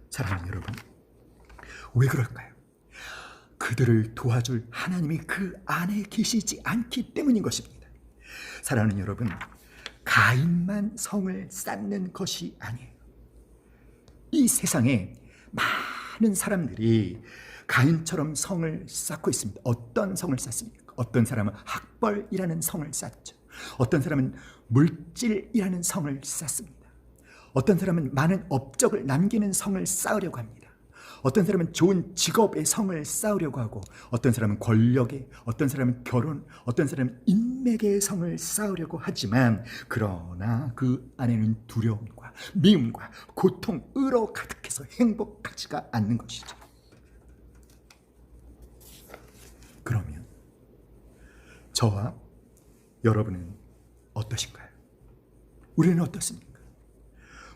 A: 사랑하는 여러분, 왜 그럴까요? 그들을 도와줄 하나님이 그 안에 계시지 않기 때문인 것입니다. 사랑하는 여러분, 가인만 성을 쌓는 것이 아니에요. 이 세상에 많은 사람들이 가인처럼 성을 쌓고 있습니다. 어떤 성을 쌓습니까? 어떤 사람은 학벌이라는 성을 쌓죠. 어떤 사람은 물질이라는 성을 쌓습니다. 어떤 사람은 많은 업적을 남기는 성을 쌓으려고 합니다. 어떤 사람은 좋은 직업의 성을 쌓으려고 하고, 어떤 사람은 권력의, 어떤 사람은 결혼, 어떤 사람은 인맥의 성을 쌓으려고 하지만, 그러나 그 안에는 두려움과 미움과 고통으로 가득해서 행복하지가 않는 것이죠. 그러면 저와 여러분은 어떠신가요? 우리는 어떻습니까?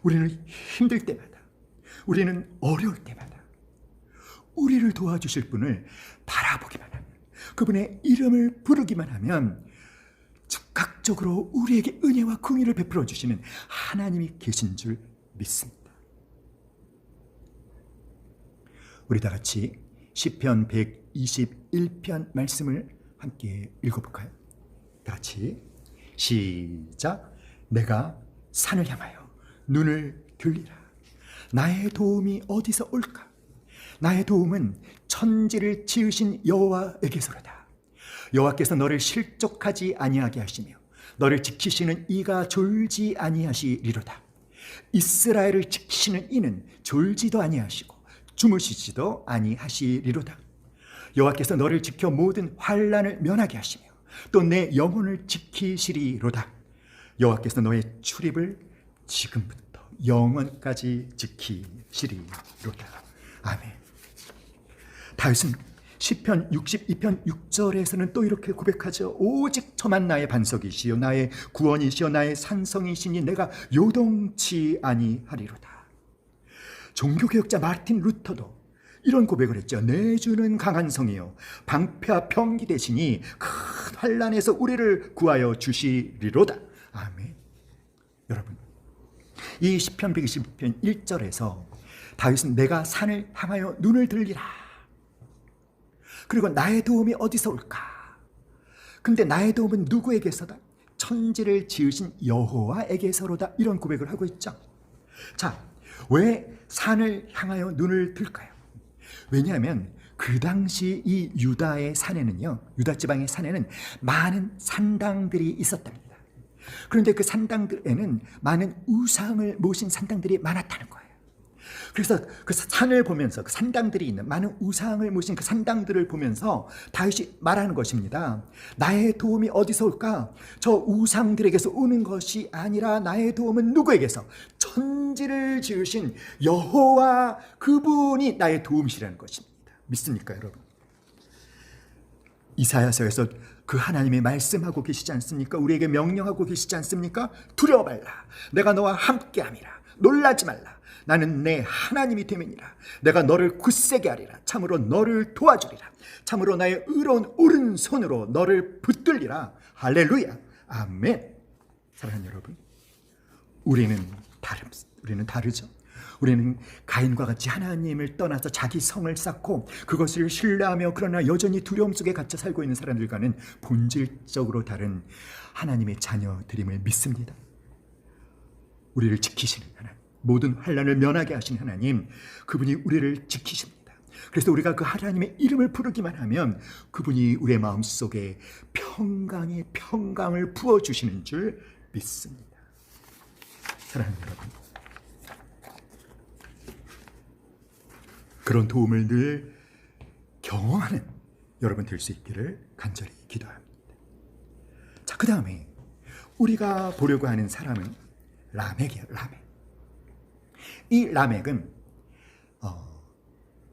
A: 우리는 힘들 때마다, 우리는 어려울 때마다 우리를 도와주실 분을 바라보기만 하면, 그분의 이름을 부르기만 하면 즉각적으로 우리에게 은혜와 긍휼을 베풀어 주시는 하나님이 계신 줄 믿습니다. 우리 다 같이 시편 121편 말씀을 함께 읽어볼까요? 다 같이 시작. 내가 산을 향하여 눈을 들리라. 나의 도움이 어디서 올까? 나의 도움은 천지를 지으신 여호와에게서로다. 여호와께서 너를 실족하지 아니하게 하시며 너를 지키시는 이가 졸지 아니하시리로다. 이스라엘을 지키시는 이는 졸지도 아니하시고 주무시지도 아니하시리로다. 여호와께서 너를 지켜 모든 환난을 면하게 하시며 또 내 영혼을 지키시리로다. 여호와께서 너의 출입을 지금부터 영원까지 지키시리로다. 아멘. 다윗은 시편 62편 6절에서는 또 이렇게 고백하죠. 오직 저만 나의 반석이시요 나의 구원이시요 나의 산성이시니 내가 요동치 아니하리로다. 종교개혁자 마르틴 루터도 이런 고백을 했죠. 내 주는 강한 성이요 방패와 병기 되시니 큰 환난에서 우리를 구하여 주시리로다. 아멘. 여러분, 이 시편 120편 1절에서 다윗은 내가 산을 향하여 눈을 들리라. 그리고 나의 도움이 어디서 올까? 근데 나의 도움은 누구에게서다? 천지를 지으신 여호와에게서로다. 이런 고백을 하고 있죠. 자, 왜 산을 향하여 눈을 들까요? 왜냐하면 그 당시 이 유다의 산에는요, 유다 지방의 산에는 많은 산당들이 있었답니다. 그런데 그 산당들에는 많은 우상을 모신 산당들이 많았다는 거예요. 그래서 그 산을 보면서, 그 산당들이 있는 많은 우상을 모신 그 산당들을 보면서 다윗이 말하는 것입니다. 나의 도움이 어디서 올까? 저 우상들에게서 오는 것이 아니라 나의 도움은 누구에게서? 천지를 지으신 여호와, 그분이 나의 도움이시라는 것입니다. 믿습니까, 여러분? 이사야서에서 그 하나님의 말씀하고 계시지 않습니까? 우리에게 명령하고 계시지 않습니까? 두려워 말라. 내가 너와 함께함이라. 놀라지 말라. 나는 내 하나님이 됨이니라. 내가 너를 굳세게 하리라. 참으로 너를 도와주리라. 참으로 나의 의로운 오른손으로 너를 붙들리라. 할렐루야. 아멘. 사랑하는 여러분, 우리는 다르죠. 우리는 가인과 같이 하나님을 떠나서 자기 성을 쌓고 그것을 신뢰하며 그러나 여전히 두려움 속에 갇혀 살고 있는 사람들과는 본질적으로 다른 하나님의 자녀들임을 믿습니다. 우리를 지키시는 하나님, 모든 환난을 면하게 하신 하나님, 그분이 우리를 지키십니다. 그래서 우리가 그 하나님의 이름을 부르기만 하면 그분이 우리의 마음속에 평강의 평강을 부어주시는 줄 믿습니다. 사랑하는 여러분, 그런 도움을 늘 경험하는 여러분 될 수 있기를 간절히 기도합니다. 자, 그 다음에 우리가 보려고 하는 사람은 라멕이에요. 라멕. 이 라멕은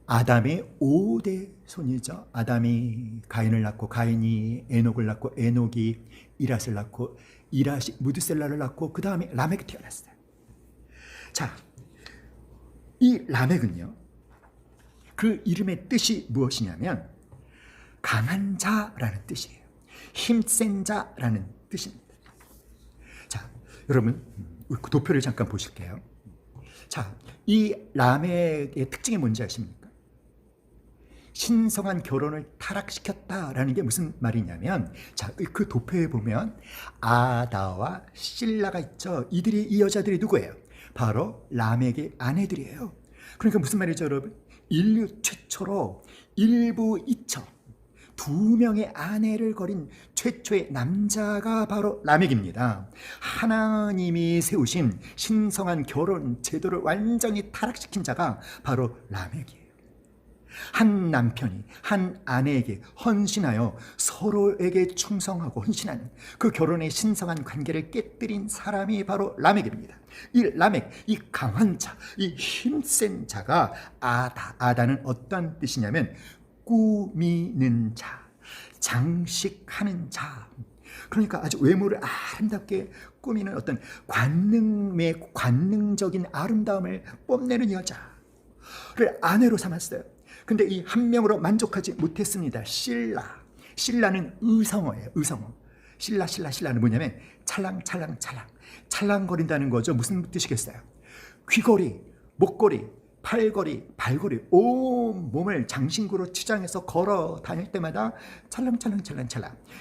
A: 아담의 5대 손이죠. 아담이 가인을 낳고, 가인이 에녹을 낳고, 에녹이 이랏을 낳고, 이랏이 무드셀라를 낳고, 그 다음에 라멕이 태어났어요. 자, 이 라멕은요, 그 이름의 뜻이 무엇이냐면 강한 자라는 뜻이에요. 힘센 자라는 뜻입니다. 자, 여러분 도표를 잠깐 보실게요. 자, 이 라멕의 특징이 뭔지 아십니까? 신성한 결혼을 타락시켰다라는 게 무슨 말이냐면, 자, 그 도표에 보면 아다와 실라가 있죠. 이 여자들이 누구예요? 바로 라멕의 아내들이에요. 그러니까 무슨 말이죠, 여러분? 인류 최초로 일부이처 2명의 아내를 거린 최초의 남자가 바로 라멕입니다. 하나님이 세우신 신성한 결혼 제도를 완전히 타락시킨 자가 바로 라멕이에요. 한 남편이 한 아내에게 헌신하여 서로에게 충성하고 헌신하는 그 결혼의 신성한 관계를 깨뜨린 사람이 바로 라멕입니다. 이 라멕, 이 강한 자, 이 힘센 자가 아다는 어떤 뜻이냐면 꾸미는 자, 장식하는 자. 그러니까 아주 외모를 아름답게 꾸미는 어떤 관능적인 아름다움을 뽐내는 여자를 아내로 삼았어요. 근데 이 한 명으로 만족하지 못했습니다. 신라는 의성어예요. 의성어. 신라는 뭐냐면 찰랑거린다는 거죠. 무슨 뜻이겠어요? 귀걸이, 목걸이, 팔걸이, 발걸이, 온 몸을 장신구로 치장해서 걸어 다닐 때마다 찰랑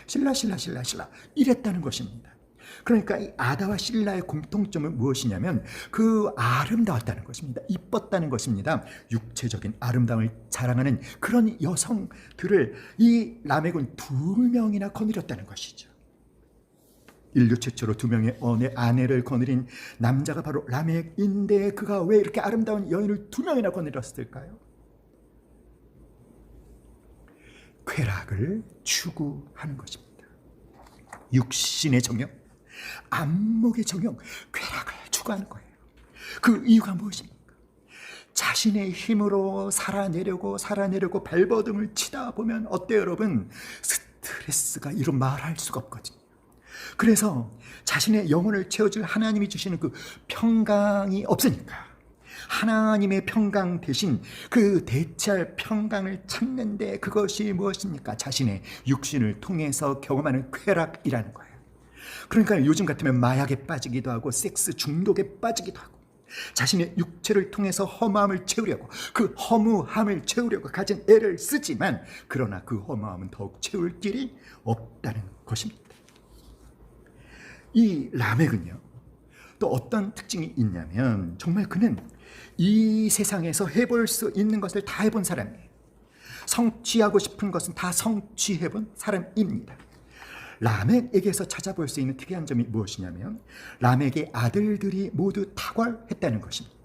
A: 신라 이랬다는 것입니다. 그러니까 이 아다와 신라의 공통점은 무엇이냐면 그 아름다웠다는 것입니다. 이뻤다는 것입니다. 육체적인 아름다움을 자랑하는 그런 여성들을 이 라멕은 2명이나 거느렸다는 것이죠. 인류 최초로 2명의 아내를 거느린 남자가 바로 라멕인데 그가 왜 이렇게 아름다운 여인을 2명이나 거느렸을까요? 쾌락을 추구하는 것입니다. 육신의 정욕, 안목의 정욕, 쾌락을 추구하는 거예요. 그 이유가 무엇입니까? 자신의 힘으로 살아내려고 발버둥을 치다 보면 어때요, 여러분? 스트레스가 이루 말할 수가 없거든요. 그래서 자신의 영혼을 채워줄 하나님이 주시는 그 평강이 없으니까 하나님의 평강 대신 그 대체할 평강을 찾는데 그것이 무엇입니까? 자신의 육신을 통해서 경험하는 쾌락이라는 거예요. 그러니까 요즘 같으면 마약에 빠지기도 하고 섹스 중독에 빠지기도 하고 자신의 육체를 통해서 허무함을 채우려고 그 허무함을 채우려고 가진 애를 쓰지만 그러나 그 허무함은 더욱 채울 길이 없다는 것입니다. 이 라멕은요 또 어떤 특징이 있냐면 정말 그는 이 세상에서 해볼 수 있는 것을 다 해본 사람이에요. 성취하고 싶은 것은 다 성취해본 사람입니다. 라멕에게서 찾아볼 수 있는 특이한 점이 무엇이냐면 라멕의 아들들이 모두 탁월했다는 것입니다.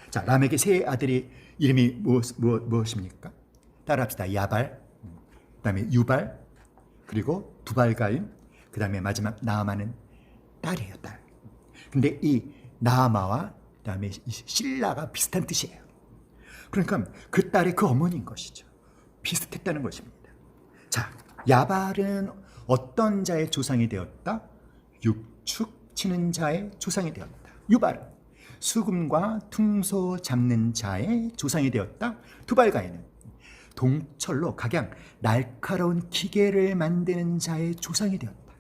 A: 자, 라멕의 세 아들이 이름이 무엇입니까? 따라합시다. 야발, 그 다음에 유발, 그리고 두발가임, 그 다음에 마지막 나아마는 딸이에요. 딸. 근데 이 나아마와 그 다음에 실라가 비슷한 뜻이에요. 그러니까 그 딸의 그 어머니인 것이죠. 비슷했다는 것입니다. 자, 야발은 어떤 자의 조상이 되었다? 육축 치는 자의 조상이 되었다. 유발은 수금과 퉁소 잡는 자의 조상이 되었다. 두발가인은 동철로 각양 날카로운 기계를 만드는 자의 조상이 되었다.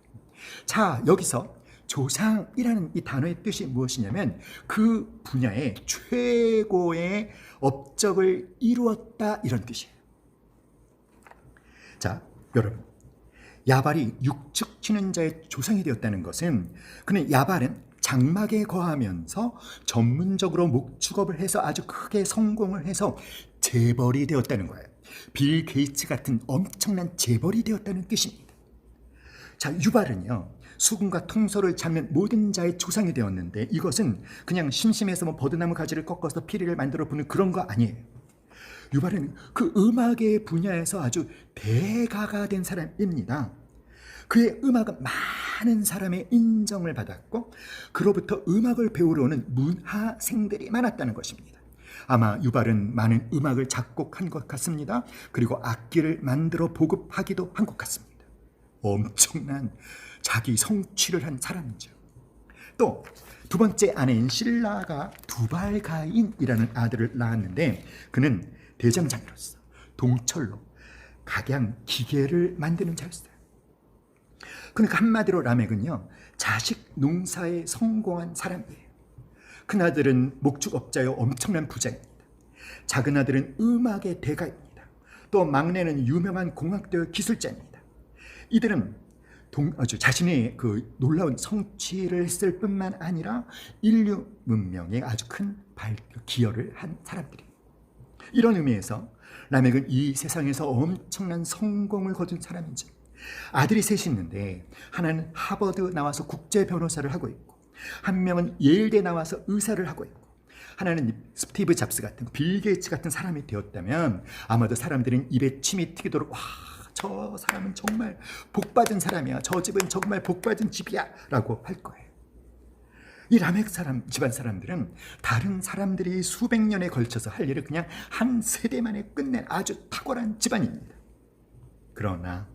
A: 자, 여기서 조상이라는 이 단어의 뜻이 무엇이냐면 그 분야의 최고의 업적을 이루었다 이런 뜻이에요. 자, 여러분, 야발이 육축 치는 자의 조상이 되었다는 것은 그는 야발은 장막에 거하면서 전문적으로 목축업을 해서 아주 크게 성공을 해서 재벌이 되었다는 거예요. 빌 게이츠 같은 엄청난 재벌이 되었다는 뜻입니다. 자, 유발은요 수금과 통소를 잡는 모든 자의 조상이 되었는데 이것은 그냥 심심해서 버드나무 가지를 꺾어서 피리를 만들어 부는 그런 거 아니에요. 유발은 그 음악의 분야에서 아주 대가가 된 사람입니다. 그의 음악은 많은 사람의 인정을 받았고 그로부터 음악을 배우러 오는 문하생들이 많았다는 것입니다. 아마 유발은 많은 음악을 작곡한 것 같습니다. 그리고 악기를 만들어 보급하기도 한 것 같습니다. 엄청난 자기 성취를 한 사람이죠. 또 두 번째 아내인 실라가 두발가인이라는 아들을 낳았는데 그는 대장장이로서 동철로 각양 기계를 만드는 자였어요. 그러니까 한마디로 라멕은요, 자식 농사에 성공한 사람이에요. 큰 아들은 목축업자여 엄청난 부자입니다. 작은 아들은 음악의 대가입니다. 또 막내는 유명한 공학대 기술자입니다. 이들은 아주 자신의 그 놀라운 성취를 했을 뿐만 아니라 인류 문명에 아주 큰 기여를 한 사람들이에요. 이런 의미에서 라멕은 이 세상에서 엄청난 성공을 거둔 사람이죠. 아들이 셋이 있는데 하나는 하버드 나와서 국제 변호사를 하고 있고 한 명은 예일대 나와서 의사를 하고 있고 하나는 스티브 잡스 같은 빌 게이츠 같은 사람이 되었다면 아마도 사람들은 입에 침이 튀기도록 와, 저 사람은 정말 복받은 사람이야. 저 집은 정말 복받은 집이야 라고 할 거예요. 이 라멕 집안 사람들은 다른 사람들이 수백 년에 걸쳐서 할 일을 그냥 한 세대 만에 끝낸 아주 탁월한 집안입니다. 그러나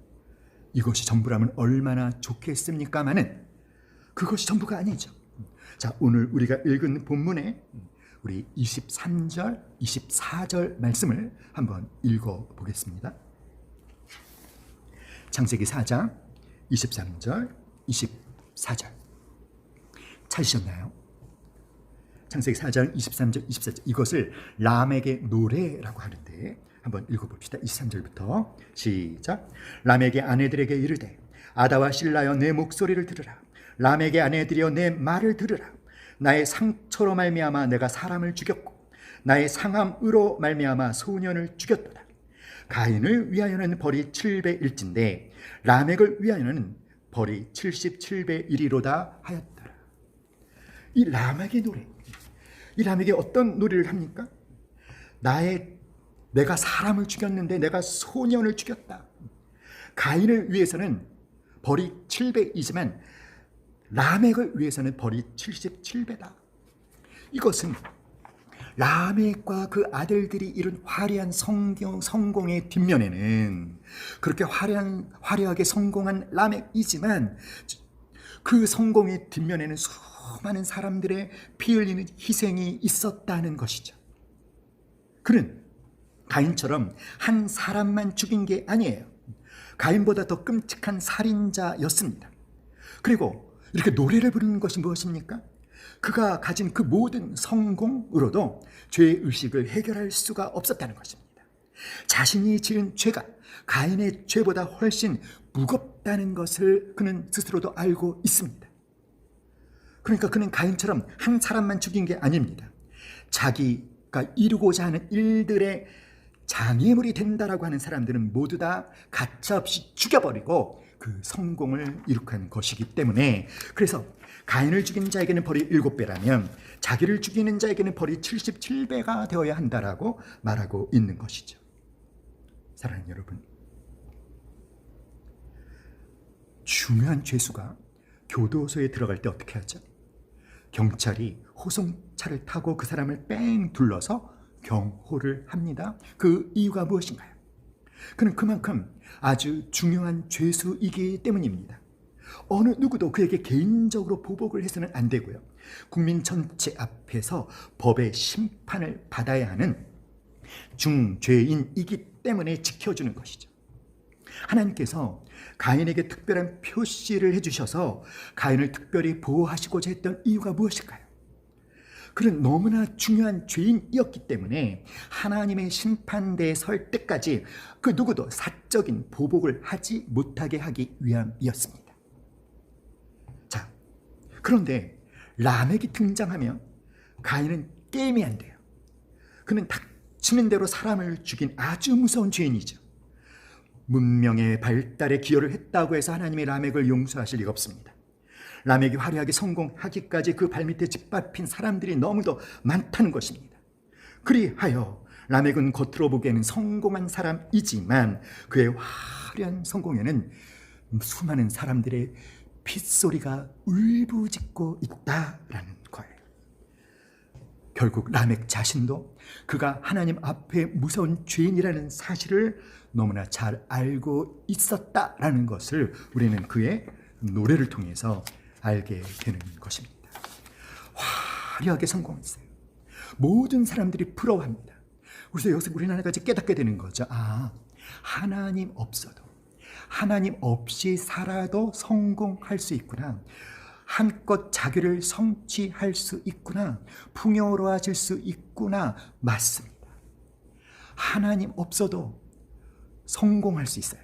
A: 이것이 전부라면 얼마나 좋겠습니까마는 그것이 전부가 아니죠. 자, 오늘 우리가 읽은 본문에 우리 23절, 24절 말씀을 한번 읽어보겠습니다. 창세기 4장 23절, 24절 찾으셨나요? 창세기 4장 23절, 24절 이것을 라멕의 노래라고 하는데 한번 읽어봅시다. 23절부터 시작. 라멕의 아내들에게 이르되 아다와 실라여 내 목소리를 들으라. 라멕의 아내들이여 내 말을 들으라. 나의 상처로 말미암아 내가 사람을 죽였고 나의 상함으로 말미암아 소년을 죽였도다. 가인을 위하여는 벌이 700일진데 라멕을 위하여는 벌이 77배 1이로다 하였더라. 이 라멕의 노래, 이 라멕이 어떤 노래를 합니까? 내가 사람을 죽였는데 내가 소년을 죽였다. 가인을 위해서는 벌이 700이지만 라멕을 위해서는 벌이 77배다. 이것은 라멕과 그 아들들이 이룬 화려한 성공의 뒷면에는 그렇게 화려하게 성공한 라멕이지만 그 성공의 뒷면에는 수많은 사람들의 피 흘리는 희생이 있었다는 것이죠. 그는 가인처럼 한 사람만 죽인 게 아니에요. 가인보다 더 끔찍한 살인자였습니다. 그리고 이렇게 노래를 부르는 것이 무엇입니까? 그가 가진 그 모든 성공으로도 죄의 의식을 해결할 수가 없었다는 것입니다. 자신이 지은 죄가 가인의 죄보다 훨씬 무겁다는 것을 그는 스스로도 알고 있습니다. 그러니까 그는 가인처럼 한 사람만 죽인 게 아닙니다. 자기가 이루고자 하는 일들의 장애물이 된다라고 하는 사람들은 모두 다 가차없이 죽여버리고 그 성공을 이룩한 것이기 때문에 그래서 가인을 죽인 자에게는 벌이 7배라면 자기를 죽이는 자에게는 벌이 77배가 되어야 한다라고 말하고 있는 것이죠. 사랑하는 여러분, 중요한 죄수가 교도소에 들어갈 때 어떻게 하죠? 경찰이 호송차를 타고 그 사람을 뺑 둘러서 경호를 합니다. 그 이유가 무엇인가요? 그는 그만큼 아주 중요한 죄수이기 때문입니다. 어느 누구도 그에게 개인적으로 보복을 해서는 안 되고요. 국민 전체 앞에서 법의 심판을 받아야 하는 중죄인이기 때문에 지켜주는 것이죠. 하나님께서 가인에게 특별한 표시를 해주셔서 가인을 특별히 보호하시고자 했던 이유가 무엇일까요? 그는 너무나 중요한 죄인이었기 때문에 하나님의 심판대에 설 때까지 그 누구도 사적인 보복을 하지 못하게 하기 위함이었습니다. 자, 그런데 라멕이 등장하면 가인은 게임이 안 돼요. 그는 닥치는 대로 사람을 죽인 아주 무서운 죄인이죠. 문명의 발달에 기여를 했다고 해서 하나님이 라멕을 용서하실 리가 없습니다. 라멕이 화려하게 성공하기까지 그 발밑에 짓밟힌 사람들이 너무도 많다는 것입니다. 그리하여 라멕은 겉으로 보기에는 성공한 사람이지만 그의 화려한 성공에는 수많은 사람들의 핏소리가 울부짖고 있다라는 거예요. 결국 라멕 자신도 그가 하나님 앞에 무서운 죄인이라는 사실을 너무나 잘 알고 있었다라는 것을 우리는 그의 노래를 통해서 알게 되는 것입니다. 화려하게 성공했어요. 모든 사람들이 부러워합니다. 그래서 여기서 우리는 하나 가지 깨닫게 되는 거죠. 하나님 없어도, 하나님 없이 살아도 성공할 수 있구나. 한껏 자기를 성취할 수 있구나. 풍요로워질 수 있구나. 맞습니다. 하나님 없어도 성공할 수 있어요.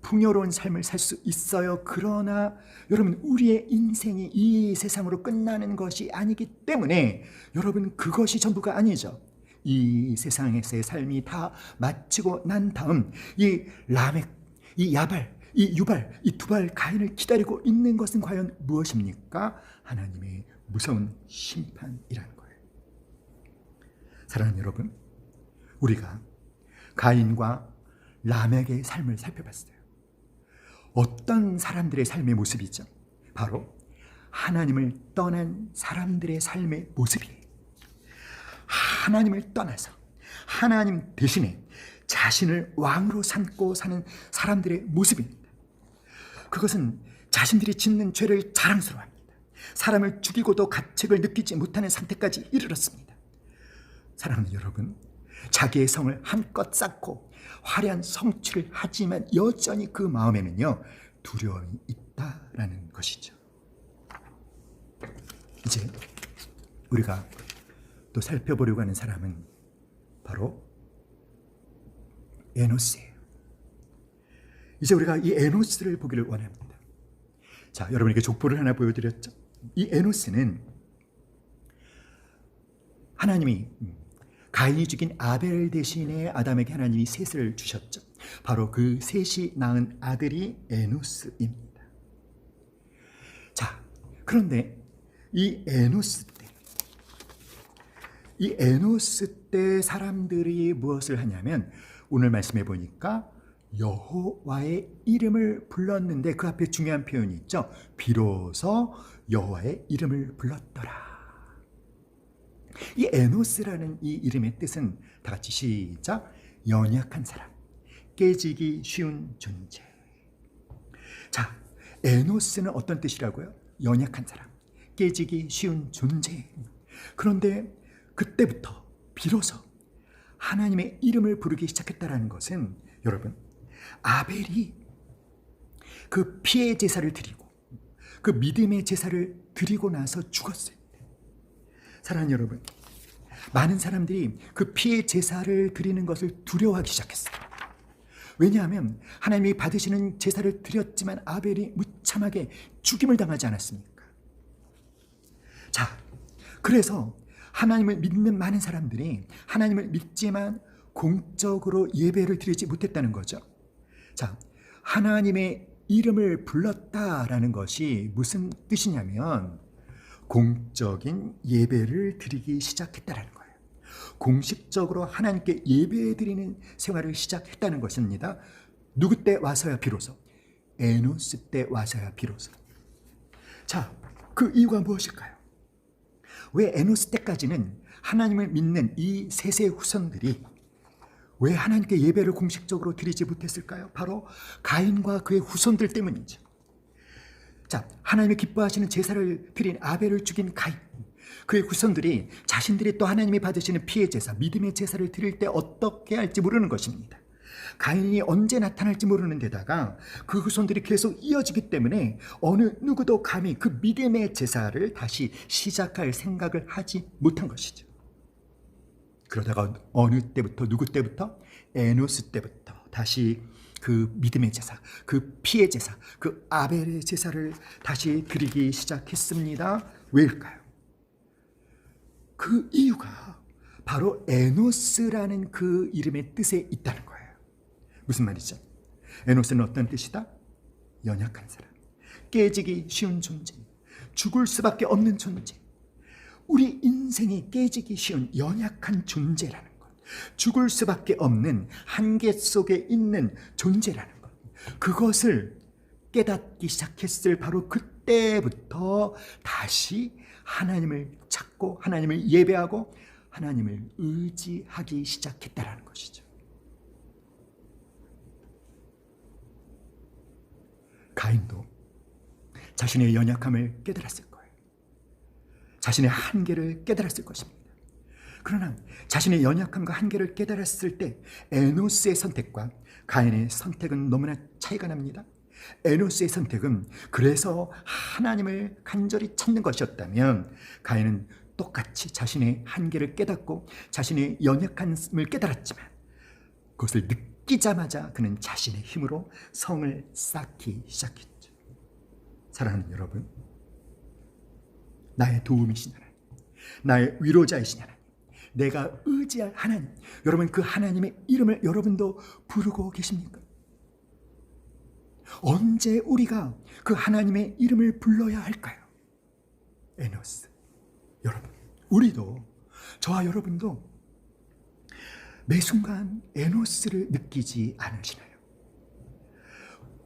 A: 풍요로운 삶을 살 수 있어요. 그러나 여러분, 우리의 인생이 이 세상으로 끝나는 것이 아니기 때문에 여러분, 그것이 전부가 아니죠. 이 세상에서의 삶이 다 마치고 난 다음 이 라멕, 이 야발, 이 유발, 이 두발 가인을 기다리고 있는 것은 과연 무엇입니까? 하나님의 무서운 심판이라는 거예요. 사랑하는 여러분, 우리가 가인과 라멕의 삶을 살펴봤어요. 어떤 사람들의 삶의 모습이죠? 바로 하나님을 떠난 사람들의 삶의 모습이에요. 하나님을 떠나서 하나님 대신에 자신을 왕으로 삼고 사는 사람들의 모습입니다. 그것은 자신들이 짓는 죄를 자랑스러워합니다. 사람을 죽이고도 가책을 느끼지 못하는 상태까지 이르렀습니다. 사랑하는 여러분, 자기의 성을 한껏 쌓고 화려한 성취를 하지만 여전히 그 마음에는요, 두려움이 있다라는 것이죠. 이제 우리가 또 살펴보려고 하는 사람은 바로 에노스예요. 이제 우리가 이 에노스를 보기를 원합니다. 자, 여러분에게 족보를 하나 보여드렸죠. 이 에노스는 하나님이 가인이 죽인 아벨 대신에 아담에게 하나님이 셋을 주셨죠. 바로 그 셋이 낳은 아들이 에노스입니다. 자, 그런데 이 에노스 때 사람들이 무엇을 하냐면 오늘 말씀해 보니까 여호와의 이름을 불렀는데 그 앞에 중요한 표현이 있죠. 비로소 여호와의 이름을 불렀더라. 이 에노스라는 이 이름의 뜻은 다 같이 시작. 연약한 사람, 깨지기 쉬운 존재. 자, 에노스는 어떤 뜻이라고요? 연약한 사람, 깨지기 쉬운 존재. 그런데 그때부터 비로소 하나님의 이름을 부르기 시작했다는 것은 여러분, 아벨이 그 피의 제사를 드리고 그 믿음의 제사를 드리고 나서 죽었을 때, 사랑하는 여러분, 많은 사람들이 그 피의 제사를 드리는 것을 두려워하기 시작했어요. 왜냐하면 하나님이 받으시는 제사를 드렸지만 아벨이 무참하게 죽임을 당하지 않았습니까? 자, 그래서 하나님을 믿는 많은 사람들이 하나님을 믿지만 공적으로 예배를 드리지 못했다는 거죠. 자, 하나님의 이름을 불렀다라는 것이 무슨 뜻이냐면 공적인 예배를 드리기 시작했다라는 거예요. 공식적으로 하나님께 예배 드리는 생활을 시작했다는 것입니다. 누구 때 와서야 비로소? 에노스 때 와서야 비로소. 자, 그 이유가 무엇일까요? 왜 에노스 때까지는 하나님을 믿는 이 셋의 후손들이 왜 하나님께 예배를 공식적으로 드리지 못했을까요? 바로 가인과 그의 후손들 때문이죠. 자, 하나님이 기뻐하시는 제사를 드린 아벨을 죽인 가인, 그의 후손들이 자신들이 또 하나님이 받으시는 피의 제사, 믿음의 제사를 드릴 때 어떻게 할지 모르는 것입니다. 가인이 언제 나타날지 모르는 데다가 그 후손들이 계속 이어지기 때문에 어느 누구도 감히 그 믿음의 제사를 다시 시작할 생각을 하지 못한 것이죠. 그러다가 어느 때부터, 누구 때부터? 에노스 때부터 다시 그 믿음의 제사, 그 피의 제사, 그 아벨의 제사를 다시 드리기 시작했습니다. 왜일까요? 그 이유가 바로 에노스라는 그 이름의 뜻에 있다는 거예요. 무슨 말이죠? 에노스는 어떤 뜻이다? 연약한 사람, 깨지기 쉬운 존재, 죽을 수밖에 없는 존재. 우리 인생이 깨지기 쉬운 연약한 존재라는 것, 죽을 수밖에 없는 한계 속에 있는 존재라는 것. 그것을 깨닫기 시작했을 바로 그때부터 다시 하나님을 찾고 하나님을 예배하고 하나님을 의지하기 시작했다라는 것이죠. 가인도 자신의 연약함을 깨달았을 거예요. 자신의 한계를 깨달았을 것입니다. 그러나 자신의 연약함과 한계를 깨달았을 때 에노스의 선택과 가인의 선택은 너무나 차이가 납니다. 에노스의 선택은 그래서 하나님을 간절히 찾는 것이었다면 가인은 똑같이 자신의 한계를 깨닫고 자신의 연약함을 깨달았지만 그것을 느끼자마자 그는 자신의 힘으로 성을 쌓기 시작했죠. 사랑하는 여러분, 나의 도움이신 하나님, 나의 위로자이신 하나님, 내가 의지할 하나님, 여러분 그 하나님의 이름을 여러분도 부르고 계십니까? 언제 우리가 그 하나님의 이름을 불러야 할까요? 에노스, 여러분, 우리도, 저와 여러분도 매 순간 에노스를 느끼지 않으시나요?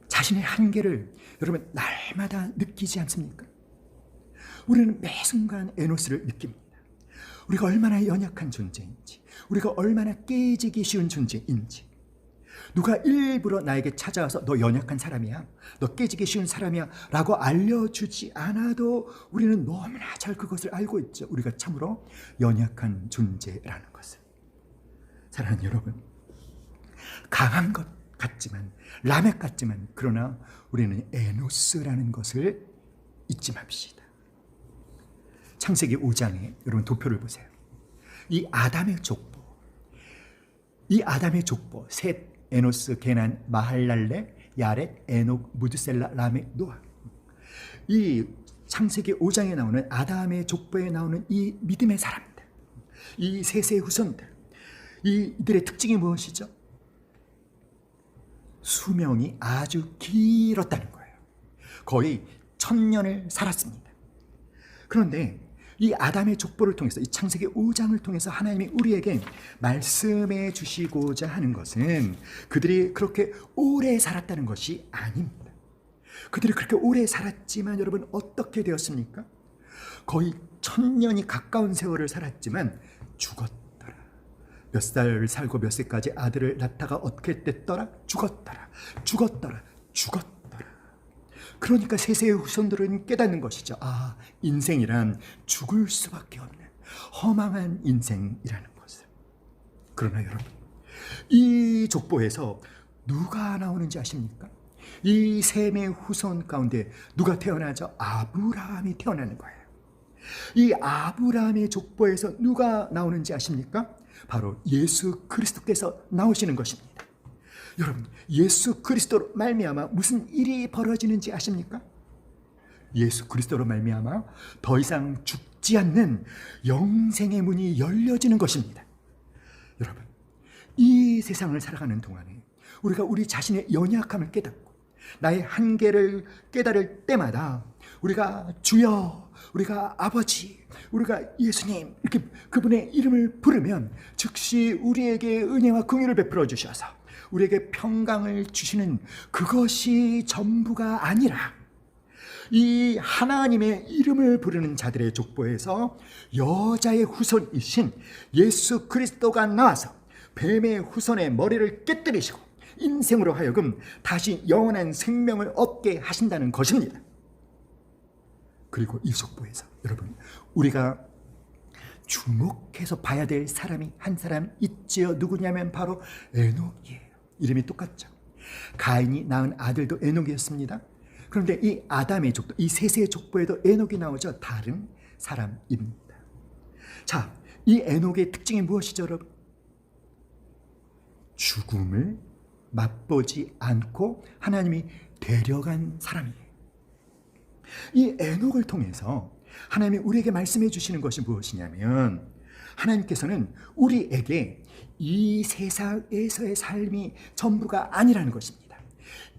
A: 자신의 한계를 여러분 날마다 느끼지 않습니까? 우리는 매 순간 에노스를 느낍니다. 우리가 얼마나 연약한 존재인지, 우리가 얼마나 깨지기 쉬운 존재인지, 누가 일부러 나에게 찾아와서 너 연약한 사람이야, 너 깨지기 쉬운 사람이야 라고 알려주지 않아도 우리는 너무나 잘 그것을 알고 있죠. 우리가 참으로 연약한 존재라는 것을. 사랑하는 여러분, 강한 것 같지만, 라멕 같지만, 그러나 우리는 에노스라는 것을 잊지 맙시다. 창세기 5장에 여러분 도표를 보세요. 이 아담의 족보, 셋, 에노스, 게난, 마할랄레, 야렛, 에녹, 무드셀라, 라멕, 노아. 이 창세기 5장에 나오는 아담의 족보에 나오는 이 믿음의 사람들, 이 셋의 후손들, 이들의 특징이 무엇이죠? 수명이 아주 길었다는 거예요. 거의 1000년을 살았습니다. 그런데 이 아담의 족보를 통해서, 이 창세기 5장을 통해서 하나님이 우리에게 말씀해 주시고자 하는 것은 그들이 그렇게 오래 살았다는 것이 아닙니다. 그들이 그렇게 오래 살았지만 여러분 어떻게 되었습니까? 거의 1000년이 가까운 세월을 살았지만 죽었더라. 몇 살 살고 몇 세까지 아들을 낳다가 어떻게 됐더라? 죽었더라. 그러니까 셋의 후손들은 깨닫는 것이죠. 아, 인생이란 죽을 수밖에 없는 허망한 인생이라는 것을. 그러나 여러분, 이 족보에서 누가 나오는지 아십니까? 이 셈의 후손 가운데 누가 태어나죠? 아브라함이 태어나는 거예요. 이 아브라함의 족보에서 누가 나오는지 아십니까? 바로 예수 그리스도께서 나오시는 것입니다. 여러분, 예수 그리스도로 말미암아 무슨 일이 벌어지는지 아십니까? 예수 그리스도로 말미암아 더 이상 죽지 않는 영생의 문이 열려지는 것입니다. 여러분, 이 세상을 살아가는 동안에 우리가 우리 자신의 연약함을 깨닫고 나의 한계를 깨달을 때마다 우리가 주여, 우리가 아버지, 우리가 예수님 이렇게 그분의 이름을 부르면 즉시 우리에게 은혜와 긍휼을 베풀어 주셔서 우리에게 평강을 주시는 그것이 전부가 아니라 이 하나님의 이름을 부르는 자들의 족보에서 여자의 후손이신 예수 그리스도가 나와서 뱀의 후손의 머리를 깨뜨리시고 인생으로 하여금 다시 영원한 생명을 얻게 하신다는 것입니다. 그리고 이 족보에서 여러분, 우리가 주목해서 봐야 될 사람이 한 사람 있지요. 누구냐면 바로 에녹이에요. 이름이 똑같죠. 가인이 낳은 아들도 에녹이었습니다. 그런데 이 아담의 족보, 이 셋의 족보에도 에녹이 나오죠. 다른 사람입니다. 자, 이 에녹의 특징이 무엇이죠, 여러분? 죽음을 맛보지 않고 하나님이 데려간 사람이에요. 이 에녹을 통해서 하나님이 우리에게 말씀해 주시는 것이 무엇이냐면, 하나님께서는 우리에게 이 세상에서의 삶이 전부가 아니라는 것입니다.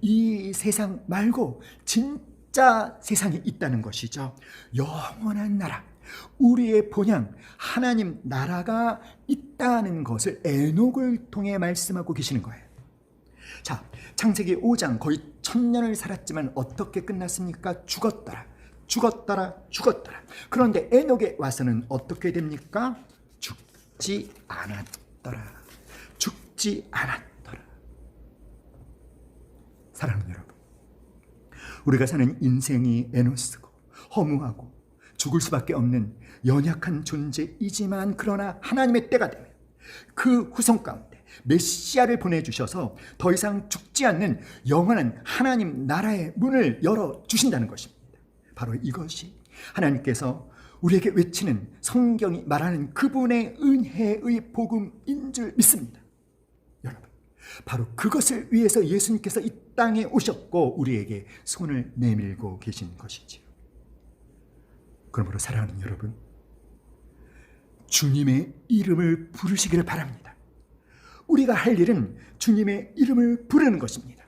A: 이 세상 말고 진짜 세상이 있다는 것이죠. 영원한 나라, 우리의 본향 하나님 나라가 있다는 것을 에녹을 통해 말씀하고 계시는 거예요. 자, 창세기 5장 거의 1000년을 살았지만 어떻게 끝났습니까? 죽었더라. 그런데 에녹에 와서는 어떻게 됩니까? 죽지 않았더라. 사랑하는 여러분, 우리가 사는 인생이 에노스고 허무하고 죽을 수밖에 없는 연약한 존재이지만, 그러나 하나님의 때가 되면 그 후손 가운데 메시아를 보내주셔서 더 이상 죽지 않는 영원한 하나님 나라의 문을 열어주신다는 것입니다. 바로 이것이 하나님께서 우리에게 외치는 성경이 말하는 그분의 은혜의 복음인 줄 믿습니다. 여러분, 바로 그것을 위해서 예수님께서 이 땅에 오셨고 우리에게 손을 내밀고 계신 것이지요. 그러므로 사랑하는 여러분, 주님의 이름을 부르시기를 바랍니다. 우리가 할 일은 주님의 이름을 부르는 것입니다.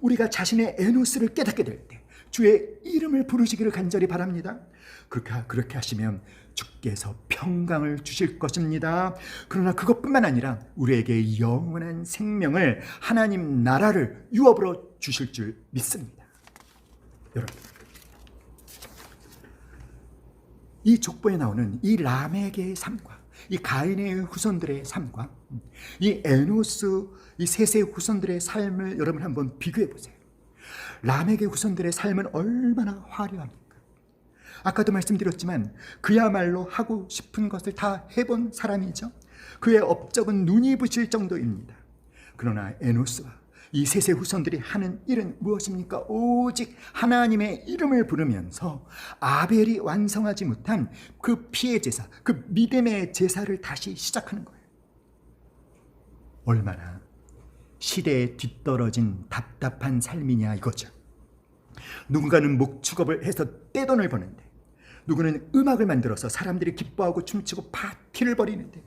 A: 우리가 자신의 에노스를 깨닫게 될 때 주의 이름을 부르시기를 간절히 바랍니다. 그렇게 하시면 주께서 평강을 주실 것입니다. 그러나 그것뿐만 아니라 우리에게 영원한 생명을, 하나님 나라를 유업으로 주실 줄 믿습니다. 여러분, 이 족보에 나오는 이 라멕의 삶과 이 가인의 후손들의 삶과 이 에노스, 이 셋의 후손들의 삶을 여러분 한번 비교해 보세요. 라멕의 후손들의 삶은 얼마나 화려합니까? 아까도 말씀드렸지만 그야말로 하고 싶은 것을 다 해본 사람이죠. 그의 업적은 눈이 부실 정도입니다. 그러나 에노스와 이 셋의 후손들이 하는 일은 무엇입니까? 오직 하나님의 이름을 부르면서 아벨이 완성하지 못한 그 피의 제사, 그 믿음의 제사를 다시 시작하는 거예요. 얼마나 시대에 뒤떨어진 답답한 삶이냐 이거죠. 누군가는 목축업을 해서 떼돈을 버는데, 누구는 음악을 만들어서 사람들이 기뻐하고 춤추고 파티를 벌이는데,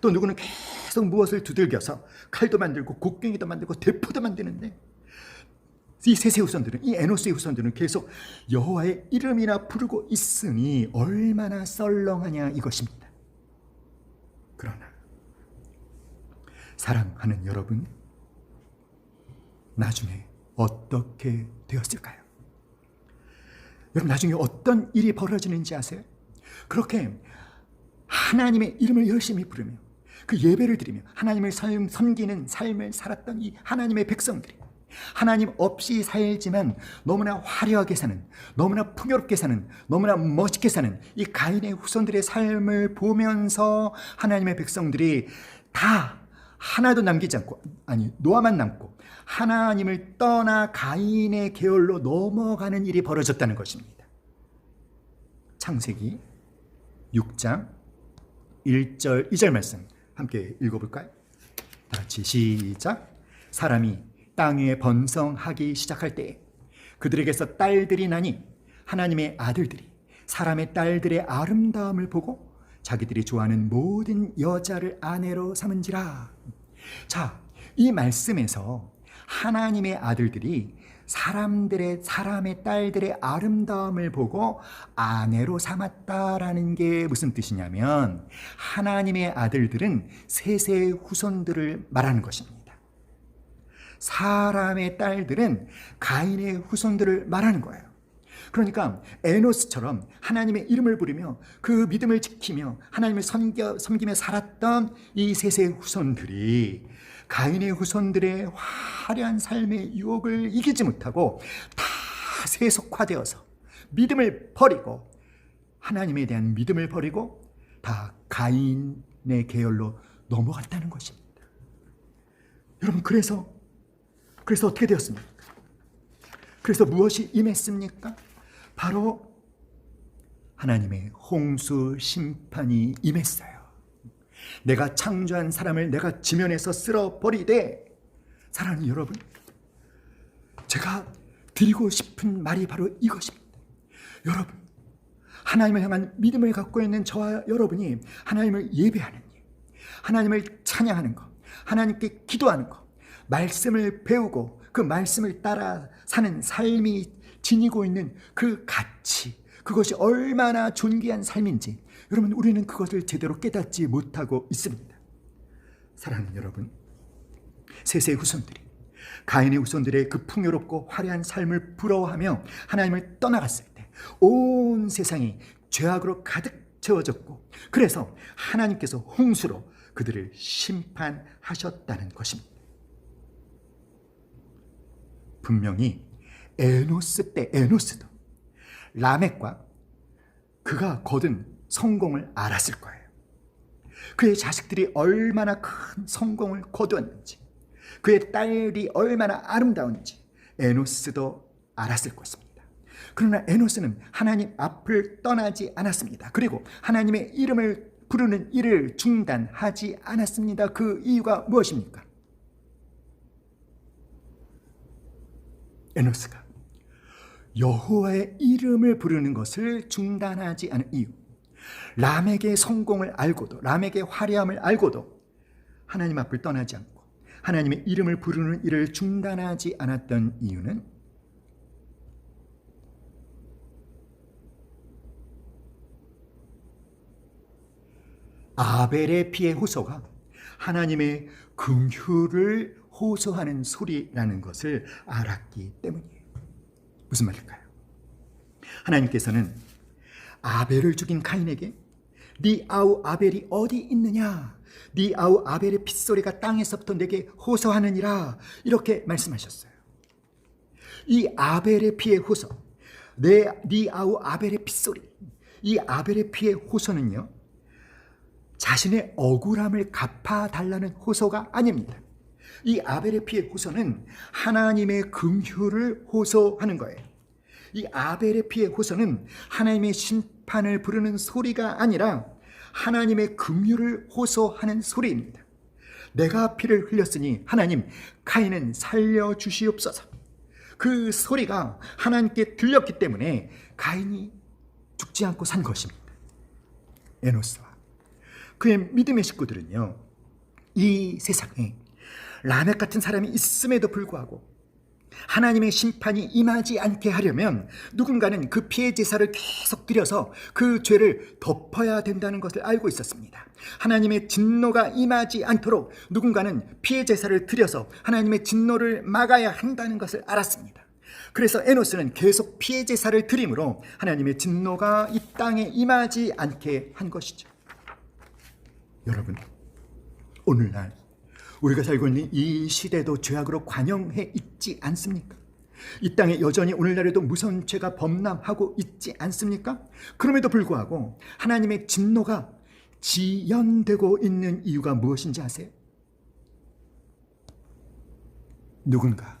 A: 또 누구는 계속 무엇을 두들겨서 칼도 만들고 곡괭이도 만들고 대포도 만드는데, 이 셋의 후손들은, 이 에노스의 후손들은 계속 여호와의 이름이나 부르고 있으니 얼마나 썰렁하냐 이것입니다. 그러나 사랑하는 여러분, 나중에 어떻게 되었을까요? 여러분, 나중에 어떤 일이 벌어지는지 아세요? 그렇게 하나님의 이름을 열심히 부르며 그 예배를 드리며 하나님을 섬기는 삶을 살았던 이 하나님의 백성들이 하나님 없이 살지만 너무나 화려하게 사는, 너무나 풍요롭게 사는, 너무나 멋있게 사는 이 가인의 후손들의 삶을 보면서 하나님의 백성들이 다 하나도 남기지 않고, 아니 노아만 남고 하나님을 떠나 가인의 계열로 넘어가는 일이 벌어졌다는 것입니다. 창세기 6장 1절 2절 말씀 함께 읽어볼까요? 다 같이 시작. 사람이 땅 위에 번성하기 시작할 때 그들에게서 딸들이 나니 하나님의 아들들이 사람의 딸들의 아름다움을 보고 자기들이 좋아하는 모든 여자를 아내로 삼은지라. 자, 이 말씀에서 하나님의 아들들이 사람의 딸들의 아름다움을 보고 아내로 삼았다라는 게 무슨 뜻이냐면, 하나님의 아들들은 셋의 후손들을 말하는 것입니다. 사람의 딸들은 가인의 후손들을 말하는 거예요. 그러니까 에노스처럼 하나님의 이름을 부르며 그 믿음을 지키며 하나님을 섬기며 살았던 이 셋의 후손들이 가인의 후손들의 화려한 삶의 유혹을 이기지 못하고 다 세속화되어서 믿음을 버리고, 하나님에 대한 믿음을 버리고 다 가인의 계열로 넘어갔다는 것입니다. 여러분, 그래서 어떻게 되었습니까? 그래서 무엇이 임했습니까? 바로 하나님의 홍수 심판이 임했어요. 내가 창조한 사람을 내가 지면에서 쓸어버리되, 사랑하는 여러분, 제가 드리고 싶은 말이 바로 이것입니다. 여러분, 하나님을 향한 믿음을 갖고 있는 저와 여러분이 하나님을 예배하는 일, 하나님을 찬양하는 것, 하나님께 기도하는 것, 말씀을 배우고 그 말씀을 따라 사는 삶이 지니고 있는 그 가치, 그것이 얼마나 존귀한 삶인지 여러분, 우리는 그것을 제대로 깨닫지 못하고 있습니다. 사랑하는 여러분, 셋의 후손들이 가인의 후손들의 그 풍요롭고 화려한 삶을 부러워하며 하나님을 떠나갔을 때 온 세상이 죄악으로 가득 채워졌고, 그래서 하나님께서 홍수로 그들을 심판하셨다는 것입니다. 분명히 에노스 때 에노스도 라멕과 그가 거둔 성공을 알았을 거예요. 그의 자식들이 얼마나 큰 성공을 거두었는지, 그의 딸이 얼마나 아름다운지 에노스도 알았을 것입니다. 그러나 에노스는 하나님 앞을 떠나지 않았습니다. 그리고 하나님의 이름을 부르는 일을 중단하지 않았습니다. 그 이유가 무엇입니까? 에노스가 여호와의 이름을 부르는 것을 중단하지 않은 이유, 라멕의 성공을 알고도, 라멕의 화려함을 알고도 하나님 앞을 떠나지 않고 하나님의 이름을 부르는 일을 중단하지 않았던 이유는 아벨의 피의 호소가 하나님의 긍휼을 호소하는 소리라는 것을 알았기 때문이에요. 무슨 말일까요? 하나님께서는 아벨을 죽인 카인에게 네 아우 아벨이 어디 있느냐, 네 아우 아벨의 핏소리가 땅에서부터 내게 호소하느니라, 이렇게 말씀하셨어요. 이 아벨의 피의 호소, 네 아우 아벨의 핏소리, 이 아벨의 피의 호소는요, 자신의 억울함을 갚아달라는 호소가 아닙니다. 이 아벨의 피의 호소는 하나님의 긍휼을 호소하는 거예요. 이 아벨의 피의 호소는 하나님의 심판을 부르는 소리가 아니라 하나님의 긍휼을 호소하는 소리입니다. 내가 피를 흘렸으니 하나님, 카인은 살려주시옵소서. 그 소리가 하나님께 들렸기 때문에 카인이 죽지 않고 산 것입니다. 에노스와 그의 믿음의 식구들은요, 이 세상에 라멕 같은 사람이 있음에도 불구하고 하나님의 심판이 임하지 않게 하려면 누군가는 그 피해 제사를 계속 드려서 그 죄를 덮어야 된다는 것을 알고 있었습니다. 하나님의 진노가 임하지 않도록 누군가는 피해 제사를 드려서 하나님의 진노를 막아야 한다는 것을 알았습니다. 그래서 에노스는 계속 피해 제사를 드림으로 하나님의 진노가 이 땅에 임하지 않게 한 것이죠. 여러분, 오늘날 우리가 살고 있는 이 시대도 죄악으로 관영해 있지 않습니까? 이 땅에 여전히 오늘날에도 무서운 죄가 범람하고 있지 않습니까? 그럼에도 불구하고 하나님의 진노가 지연되고 있는 이유가 무엇인지 아세요? 누군가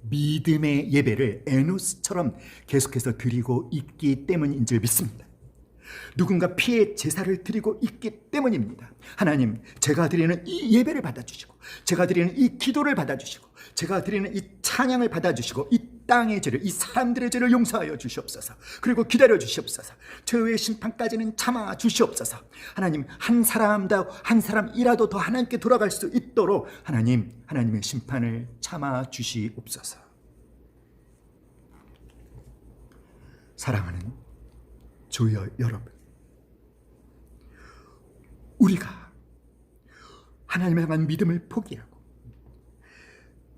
A: 믿음의 예배를 에노스처럼 계속해서 드리고 있기 때문인 줄 믿습니다. 누군가 피해 제사를 드리고 있기 때문입니다. 하나님, 제가 드리는 이 예배를 받아주시고, 제가 드리는 이 기도를 받아주시고, 제가 드리는 이 찬양을 받아주시고, 이 땅의 죄를, 이 사람들의 죄를 용서하여 주시옵소서. 그리고 기다려 주시옵소서. 죄의 심판까지는 참아 주시옵소서. 하나님, 한 사람이라도 더 하나님께 돌아갈 수 있도록 하나님의 심판을 참아 주시옵소서. 사랑하는 주여 여러분, 우리가 하나님을 향한 믿음을 포기하고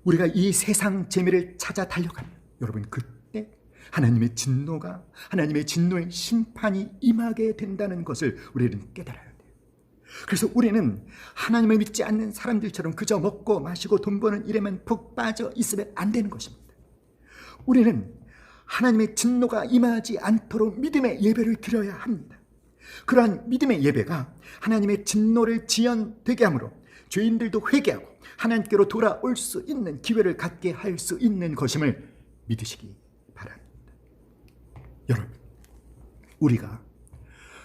A: 우리가 이 세상 재미를 찾아 달려가면 여러분, 그때 하나님의 진노의 심판이 임하게 된다는 것을 우리는 깨달아야 돼요. 그래서 우리는 하나님을 믿지 않는 사람들처럼 그저 먹고 마시고 돈 버는 일에만 푹 빠져 있으면 안 되는 것입니다. 우리는 하나님의 진노가 임하지 않도록 믿음의 예배를 드려야 합니다. 그러한 믿음의 예배가 하나님의 진노를 지연되게 함으로 죄인들도 회개하고 하나님께로 돌아올 수 있는 기회를 갖게 할 수 있는 것임을 믿으시기 바랍니다. 여러분, 우리가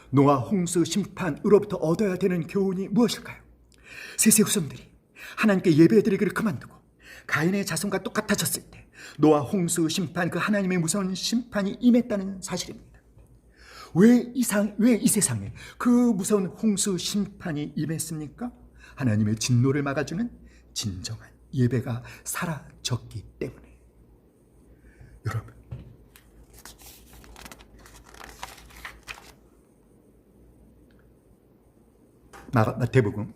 A: 노아 홍수 심판으로부터 얻어야 되는 교훈이 무엇일까요? 셋의 후손들이 하나님께 예배드리기를 그만두고 가인의 자손과 똑같아졌을 때 노아 홍수 심판, 그 하나님의 무서운 심판이 임했다는 사실입니다. 왜 이 세상에 그 무서운 홍수 심판이 임했습니까? 하나님의 진노를 막아주는 진정한 예배가 사라졌기 때문에. 여러분, 마태복음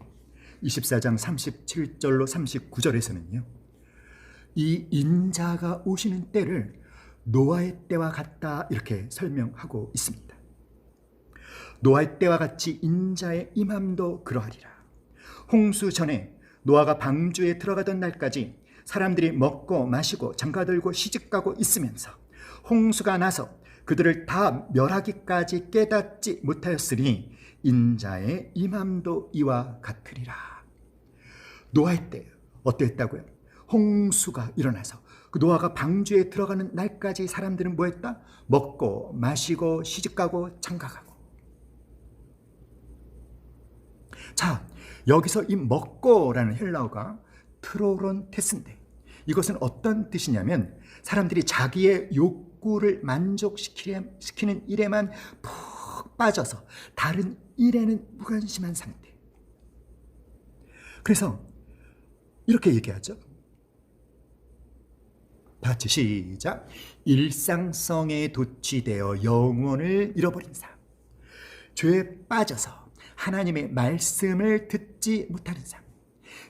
A: 24장 37절로 39절에서는요. 이 인자가 오시는 때를 노아의 때와 같다 이렇게 설명하고 있습니다. 노아의 때와 같이 인자의 임함도 그러하리라. 홍수 전에 노아가 방주에 들어가던 날까지 사람들이 먹고 마시고 장가들고 시집가고 있으면서 홍수가 나서 그들을 다 멸하기까지 깨닫지 못하였으니 인자의 임함도 이와 같으리라. 노아의 때 어땠다고요? 홍수가 일어나서 그 노아가 방주에 들어가는 날까지 사람들은 뭐했다? 먹고 마시고 시집가고 장가가고. 자, 여기서 이 먹고라는 헬라어가 트로론테스인데 이것은 어떤 뜻이냐면 사람들이 자기의 욕구를 만족시키는 일에만 푹 빠져서 다른 일에는 무관심한 상태. 그래서 이렇게 얘기하죠. 다 같이 시작. 일상성에 도취되어 영혼을 잃어버린 삶. 죄에 빠져서 하나님의 말씀을 듣지 못하는 삶.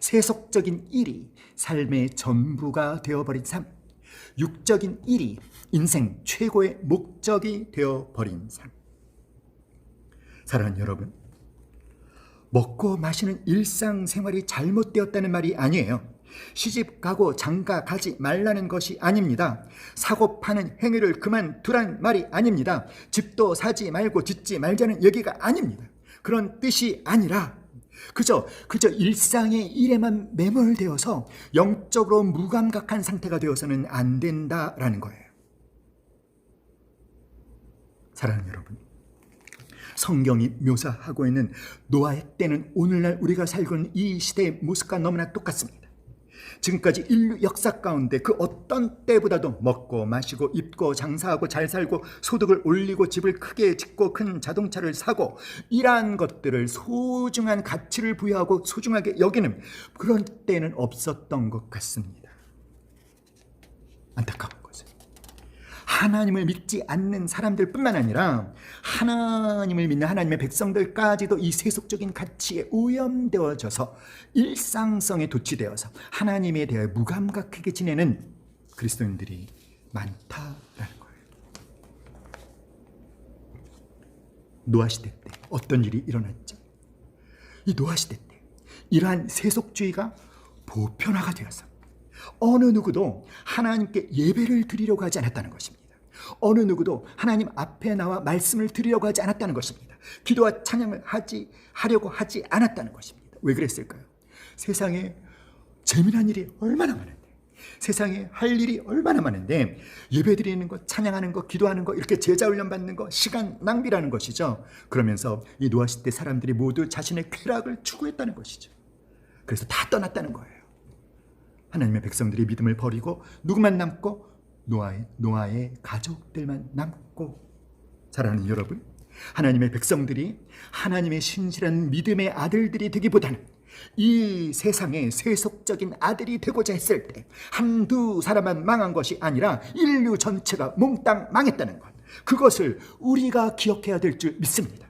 A: 세속적인 일이 삶의 전부가 되어버린 삶. 육적인 일이 인생 최고의 목적이 되어버린 삶. 사랑하는 여러분, 먹고 마시는 일상생활이 잘못되었다는 말이 아니에요. 시집 가고 장가 가지 말라는 것이 아닙니다. 사고 파는 행위를 그만두라는 말이 아닙니다. 집도 사지 말고 짓지 말자는 얘기가 아닙니다. 그런 뜻이 아니라 그저 일상의 일에만 매몰되어서 영적으로 무감각한 상태가 되어서는 안 된다라는 거예요. 사랑하는 여러분, 성경이 묘사하고 있는 노아의 때는 오늘날 우리가 살고 있는 이 시대의 모습과 너무나 똑같습니다. 지금까지 인류 역사 가운데 그 어떤 때보다도 먹고 마시고 입고 장사하고 잘 살고 소득을 올리고 집을 크게 짓고 큰 자동차를 사고 이러한 것들을 소중한 가치를 부여하고 소중하게 여기는 그런 때는 없었던 것 같습니다. 안타까운 것은 하나님을 믿지 않는 사람들뿐만 아니라 하나님을 믿는 하나님의 백성들까지도 이 세속적인 가치에 오염되어져서 일상성에 도취되어서 하나님에 대해 무감각하게 지내는 그리스도인들이 많다라는 거예요. 노아 시대 때 어떤 일이 일어났죠? 이 노아 시대 때 이러한 세속주의가 보편화가 되어서 어느 누구도 하나님께 예배를 드리려고 하지 않았다는 것입니다. 어느 누구도 하나님 앞에 나와 말씀을 드리려고 하지 않았다는 것입니다. 기도와 찬양을 하려고 하지 않았다는 것입니다. 왜 그랬을까요? 세상에 재미난 일이 얼마나 많은데, 세상에 할 일이 얼마나 많은데 예배 드리는 것, 찬양하는 것, 기도하는 것, 이렇게 제자 훈련 받는 것, 시간 낭비라는 것이죠. 그러면서 이 노아 시대 사람들이 모두 자신의 쾌락을 추구했다는 것이죠. 그래서 다 떠났다는 거예요. 하나님의 백성들이 믿음을 버리고 누구만 남고 노아의 가족들만 남고. 사랑하는 여러분, 하나님의 백성들이 하나님의 신실한 믿음의 아들들이 되기보다는 이 세상의 세속적인 아들이 되고자 했을 때 한두 사람만 망한 것이 아니라 인류 전체가 몽땅 망했다는 것, 그것을 우리가 기억해야 될 줄 믿습니다.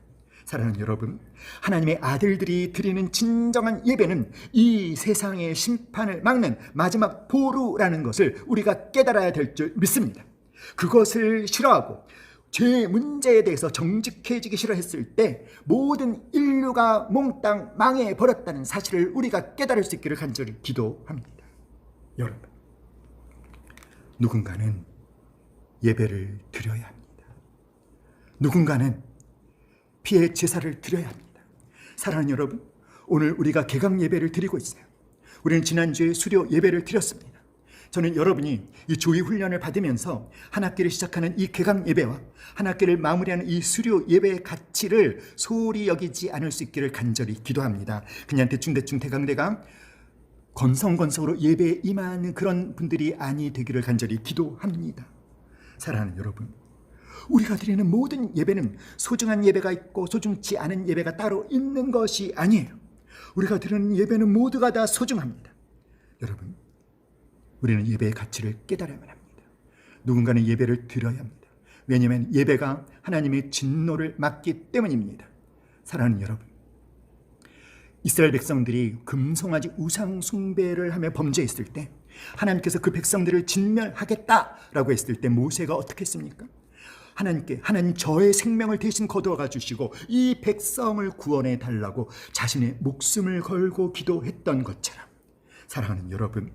A: 사랑하는 여러분, 하나님의 아들들이 드리는 진정한 예배는 이 세상의 심판을 막는 마지막 보루라는 것을 우리가 깨달아야 될 줄 믿습니다. 그것을 싫어하고 죄 문제에 대해서 정직해지기 싫어했을 때 모든 인류가 몽땅 망해버렸다는 사실을 우리가 깨달을 수 있기를 간절히 기도합니다. 여러분, 누군가는 예배를 드려야 합니다. 누군가는 피해 제사를 드려야 합니다. 사랑하는 여러분, 오늘 우리가 개강 예배를 드리고 있어요. 우리는 지난주에 수료 예배를 드렸습니다. 저는 여러분이 이 조기 훈련을 받으면서 한 학기를 시작하는 이 개강 예배와 한 학기를 마무리하는 이 수료 예배의 가치를 소홀히 여기지 않을 수 있기를 간절히 기도합니다. 그냥 대충 대강 건성건성으로 예배에 임하는 그런 분들이 아니 되기를 간절히 기도합니다. 사랑하는 여러분, 우리가 드리는 모든 예배는 소중한 예배가 있고 소중치 않은 예배가 따로 있는 것이 아니에요. 우리가 드리는 예배는 모두가 다 소중합니다. 여러분, 우리는 예배의 가치를 깨달아야만 합니다. 누군가는 예배를 드려야 합니다. 왜냐하면 예배가 하나님의 진노를 막기 때문입니다. 사랑하는 여러분, 이스라엘 백성들이 금송아지 우상 숭배를 하며 범죄했을 때 하나님께서 그 백성들을 진멸하겠다라고 했을 때 모세가 어떻게 했습니까? 하나님 저의 생명을 대신 거두어가 주시고 이 백성을 구원해 달라고 자신의 목숨을 걸고 기도했던 것처럼, 사랑하는 여러분,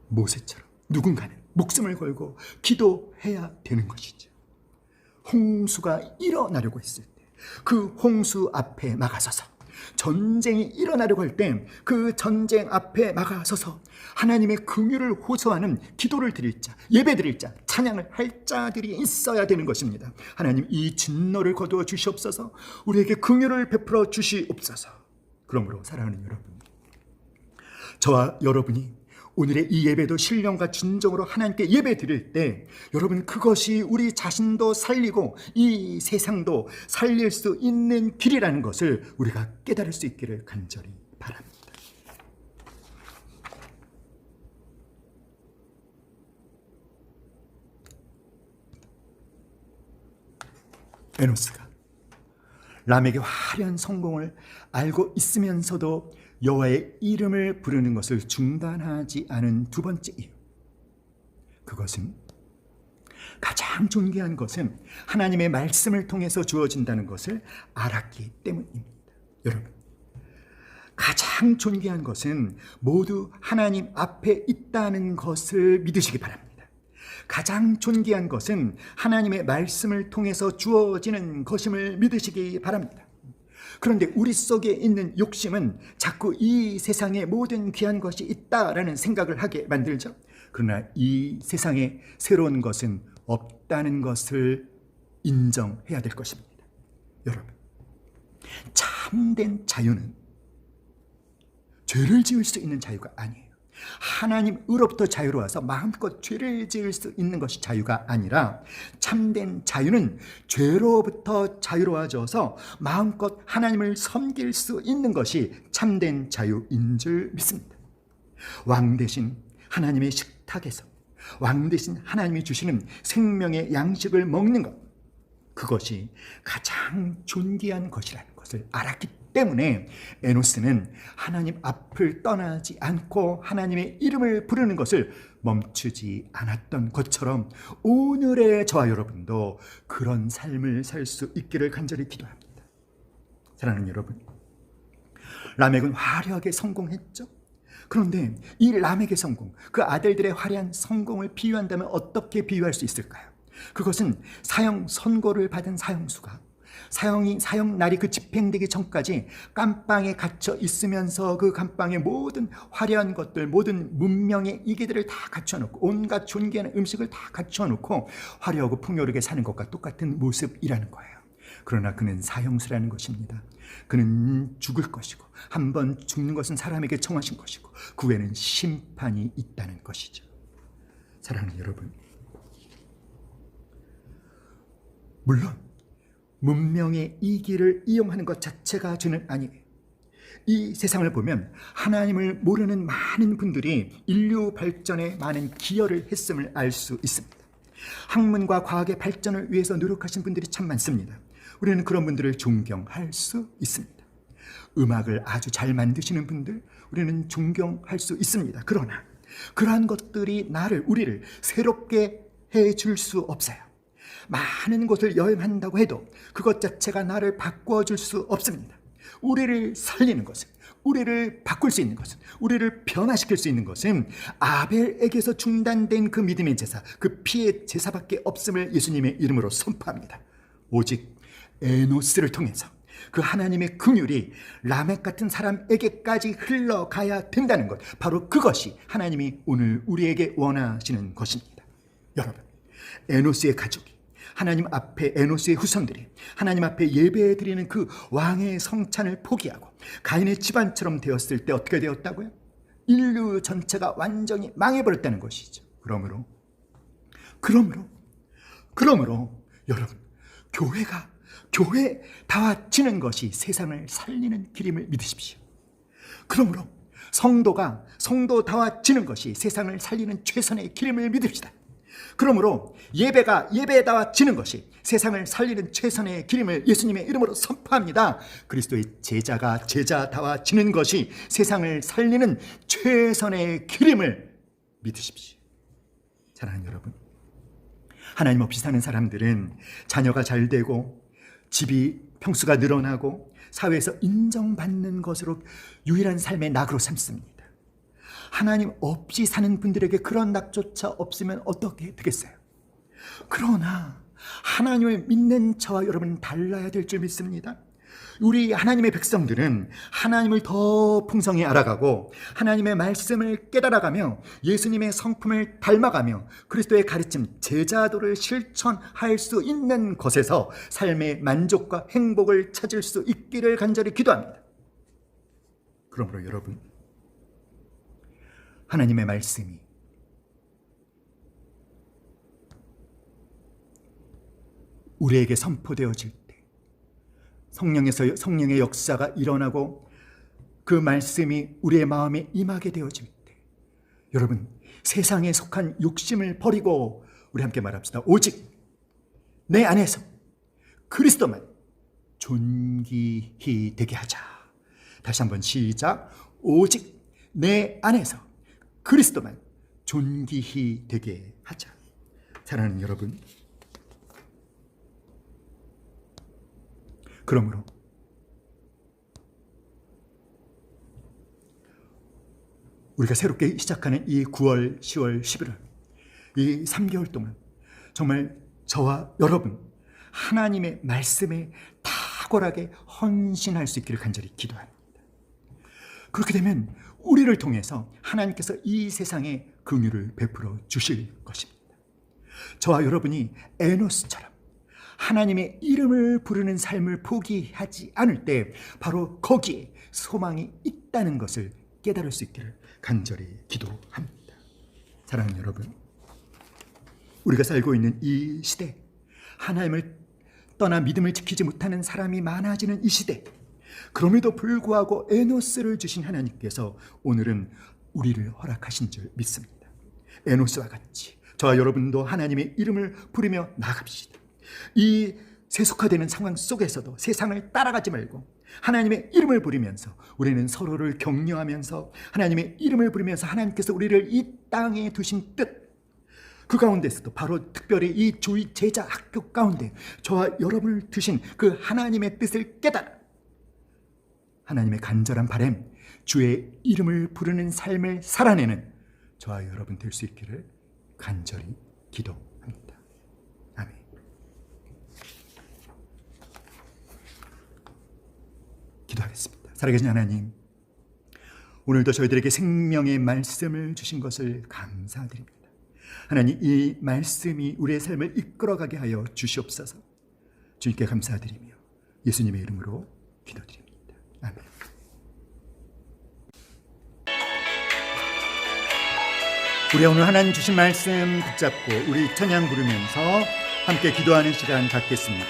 A: 모세처럼 누군가는 목숨을 걸고 기도해야 되는 것이죠. 홍수가 일어나려고 했을 때 그 홍수 앞에 막아서서, 전쟁이 일어나려고 할 때 그 전쟁 앞에 막아서서 하나님의 긍휼을 호소하는 기도를 드릴 자, 예배 드릴 자, 찬양을 할 자들이 있어야 되는 것입니다. 하나님, 이 진노를 거두어 주시옵소서. 우리에게 긍휼을 베풀어 주시옵소서. 그러므로 사랑하는 여러분, 저와 여러분이 오늘의 이 예배도 신령과 진정으로 하나님께 예배 드릴 때 여러분, 그것이 우리 자신도 살리고 이 세상도 살릴 수 있는 길이라는 것을 우리가 깨달을 수 있기를 간절히 바랍니다. 에노스가 람에게 화려한 성공을 알고 있으면서도 여호와의 이름을 부르는 것을 중단하지 않은 두 번째 이유, 그것은 가장 존귀한 것은 하나님의 말씀을 통해서 주어진다는 것을 알았기 때문입니다. 여러분, 가장 존귀한 것은 모두 하나님 앞에 있다는 것을 믿으시기 바랍니다. 가장 존귀한 것은 하나님의 말씀을 통해서 주어지는 것임을 믿으시기 바랍니다. 그런데 우리 속에 있는 욕심은 자꾸 이 세상에 모든 귀한 것이 있다라는 생각을 하게 만들죠. 그러나 이 세상에 새로운 것은 없다는 것을 인정해야 될 것입니다. 여러분, 참된 자유는 죄를 지을 수 있는 자유가 아니에요. 하나님으로부터 자유로워서 마음껏 죄를 지을 수 있는 것이 자유가 아니라, 참된 자유는 죄로부터 자유로워져서 마음껏 하나님을 섬길 수 있는 것이 참된 자유인 줄 믿습니다. 왕 대신 하나님의 식탁에서, 왕 대신 하나님이 주시는 생명의 양식을 먹는 것, 그것이 가장 존귀한 것이라는 것을 알았기 때문에 에노스는 하나님 앞을 떠나지 않고 하나님의 이름을 부르는 것을 멈추지 않았던 것처럼 오늘의 저와 여러분도 그런 삶을 살 수 있기를 간절히 기도합니다. 사랑하는 여러분, 라멕은 화려하게 성공했죠. 그런데 이 라멕의 성공, 그 아들들의 화려한 성공을 비유한다면 어떻게 비유할 수 있을까요? 그것은 사형 선고를 받은 사형수가 사형 날이 그 집행되기 전까지 감방에 갇혀 있으면서 그 감방에 모든 화려한 것들, 모든 문명의 이기들을 다 갖춰놓고 온갖 존귀한 음식을 다 갖춰놓고 화려하고 풍요롭게 사는 것과 똑같은 모습이라는 거예요. 그러나 그는 사형수라는 것입니다. 그는 죽을 것이고, 한번 죽는 것은 사람에게 정하신 것이고, 그 후에는 심판이 있다는 것이죠. 사랑하는 여러분, 물론 문명의 이기를 이용하는 것 자체가 죄는 아니에요. 이 세상을 보면 하나님을 모르는 많은 분들이 인류 발전에 많은 기여를 했음을 알 수 있습니다. 학문과 과학의 발전을 위해서 노력하신 분들이 참 많습니다. 우리는 그런 분들을 존경할 수 있습니다. 음악을 아주 잘 만드시는 분들, 우리는 존경할 수 있습니다. 그러나 그러한 것들이 우리를 새롭게 해줄 수 없어요. 많은 곳을 여행한다고 해도 그것 자체가 나를 바꿔줄 수 없습니다. 우리를 살리는 것은, 우리를 바꿀 수 있는 것은, 우리를 변화시킬 수 있는 것은 아벨에게서 중단된 그 믿음의 제사, 그 피의 제사밖에 없음을 예수님의 이름으로 선포합니다. 오직 에노스를 통해서 그 하나님의 긍휼이 라멕 같은 사람에게까지 흘러가야 된다는 것, 바로 그것이 하나님이 오늘 우리에게 원하시는 것입니다. 여러분, 에노스의 가족이, 하나님 앞에 에노스의 후손들이 하나님 앞에 예배드리는 그 왕의 성찬을 포기하고 가인의 집안처럼 되었을 때 어떻게 되었다고요? 인류 전체가 완전히 망해버렸다는 것이죠. 그러므로 여러분, 교회 다와지는 것이 세상을 살리는 길임을 믿으십시오. 그러므로 성도 다와지는 것이 세상을 살리는 최선의 길임을 믿읍시다. 그러므로 예배다와지는 것이 세상을 살리는 최선의 기름을 예수님의 이름으로 선포합니다. 그리스도의 제자가 제자다워지는 것이 세상을 살리는 최선의 기름을 믿으십시오. 사랑하는 여러분, 하나님 없이 사는 사람들은 자녀가 잘 되고 집이 평수가 늘어나고 사회에서 인정받는 것으로 유일한 삶의 낙으로 삼습니다. 하나님 없이 사는 분들에게 그런 낙조차 없으면 어떻게 되겠어요? 그러나 하나님을 믿는 저와 여러분은 달라야 될 줄 믿습니다. 우리 하나님의 백성들은 하나님을 더 풍성히 알아가고 하나님의 말씀을 깨달아가며 예수님의 성품을 닮아가며 그리스도의 가르침 제자도를 실천할 수 있는 것에서 삶의 만족과 행복을 찾을 수 있기를 간절히 기도합니다. 그러므로 여러분, 하나님의 말씀이 우리에게 선포되어질 때 성령의 역사가 일어나고 그 말씀이 우리의 마음에 임하게 되어질 때 여러분, 세상에 속한 욕심을 버리고 우리 함께 말합시다. 오직 내 안에서 그리스도만 존귀히 되게 하자. 다시 한번 시작. 오직 내 안에서 그리스도만 존귀히 되게 하자. 사랑하는 여러분, 그러므로 우리가 새롭게 시작하는 이 9월, 10월, 11월 이 3개월 동안 정말 저와 여러분 하나님의 말씀에 탁월하게 헌신할 수 있기를 간절히 기도합니다. 그렇게 되면 우리를 통해서 하나님께서 이 세상에 긍휼을 베풀어 주실 것입니다. 저와 여러분이 에노스처럼 하나님의 이름을 부르는 삶을 포기하지 않을 때 바로 거기에 소망이 있다는 것을 깨달을 수 있기를 간절히 기도합니다. 사랑하는 여러분, 우리가 살고 있는 이 시대, 하나님을 떠나 믿음을 지키지 못하는 사람이 많아지는 이 시대, 그럼에도 불구하고 에노스를 주신 하나님께서 오늘은 우리를 허락하신 줄 믿습니다. 에노스와 같이 저와 여러분도 하나님의 이름을 부르며 나아갑시다. 이 세속화되는 상황 속에서도 세상을 따라가지 말고 하나님의 이름을 부르면서 우리는 서로를 격려하면서 하나님의 이름을 부르면서 하나님께서 우리를 이 땅에 두신 뜻, 그 가운데서도 바로 특별히 이 주의 제자 학교 가운데 저와 여러분을 두신 그 하나님의 뜻을 깨달아 하나님의 간절한 바람, 주의 이름을 부르는 삶을 살아내는 저와 여러분 될 수 있기를 간절히 기도합니다. 아멘. 기도하겠습니다. 살아계신 하나님, 오늘도 저희들에게 생명의 말씀을 주신 것을 감사드립니다. 하나님, 이 말씀이 우리의 삶을 이끌어가게 하여 주시옵소서. 주님께 감사드리며 예수님의 이름으로 기도드립니다. 아멘. 우리 오늘 하나님 주신 말씀 붙잡고 우리 찬양 부르면서 함께 기도하는 시간 갖겠습니다.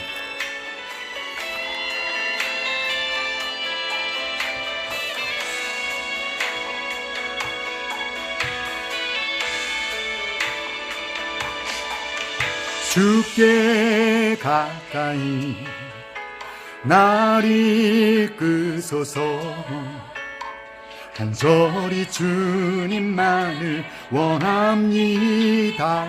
A: 주께 가까이 날 이끄소서. 간절히 주님만을 원합니다.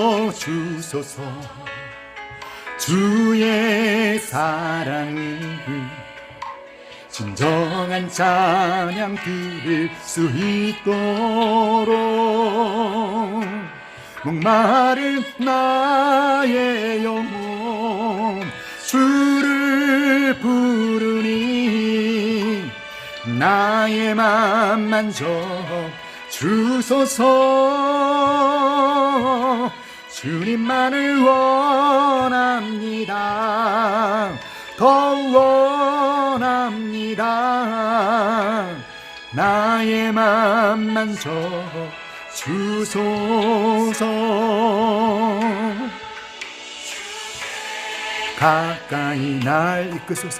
A: 채워주소서. 주의 사랑을 진정한 찬양 들을 수 있도록 목마른 나의 영혼 주를 부르니 나의 맘 만져 주소서. 주님만을 원합니다. 더 원합니다. 나의 맘 만져 주소서. 가까이 날 이끄소서.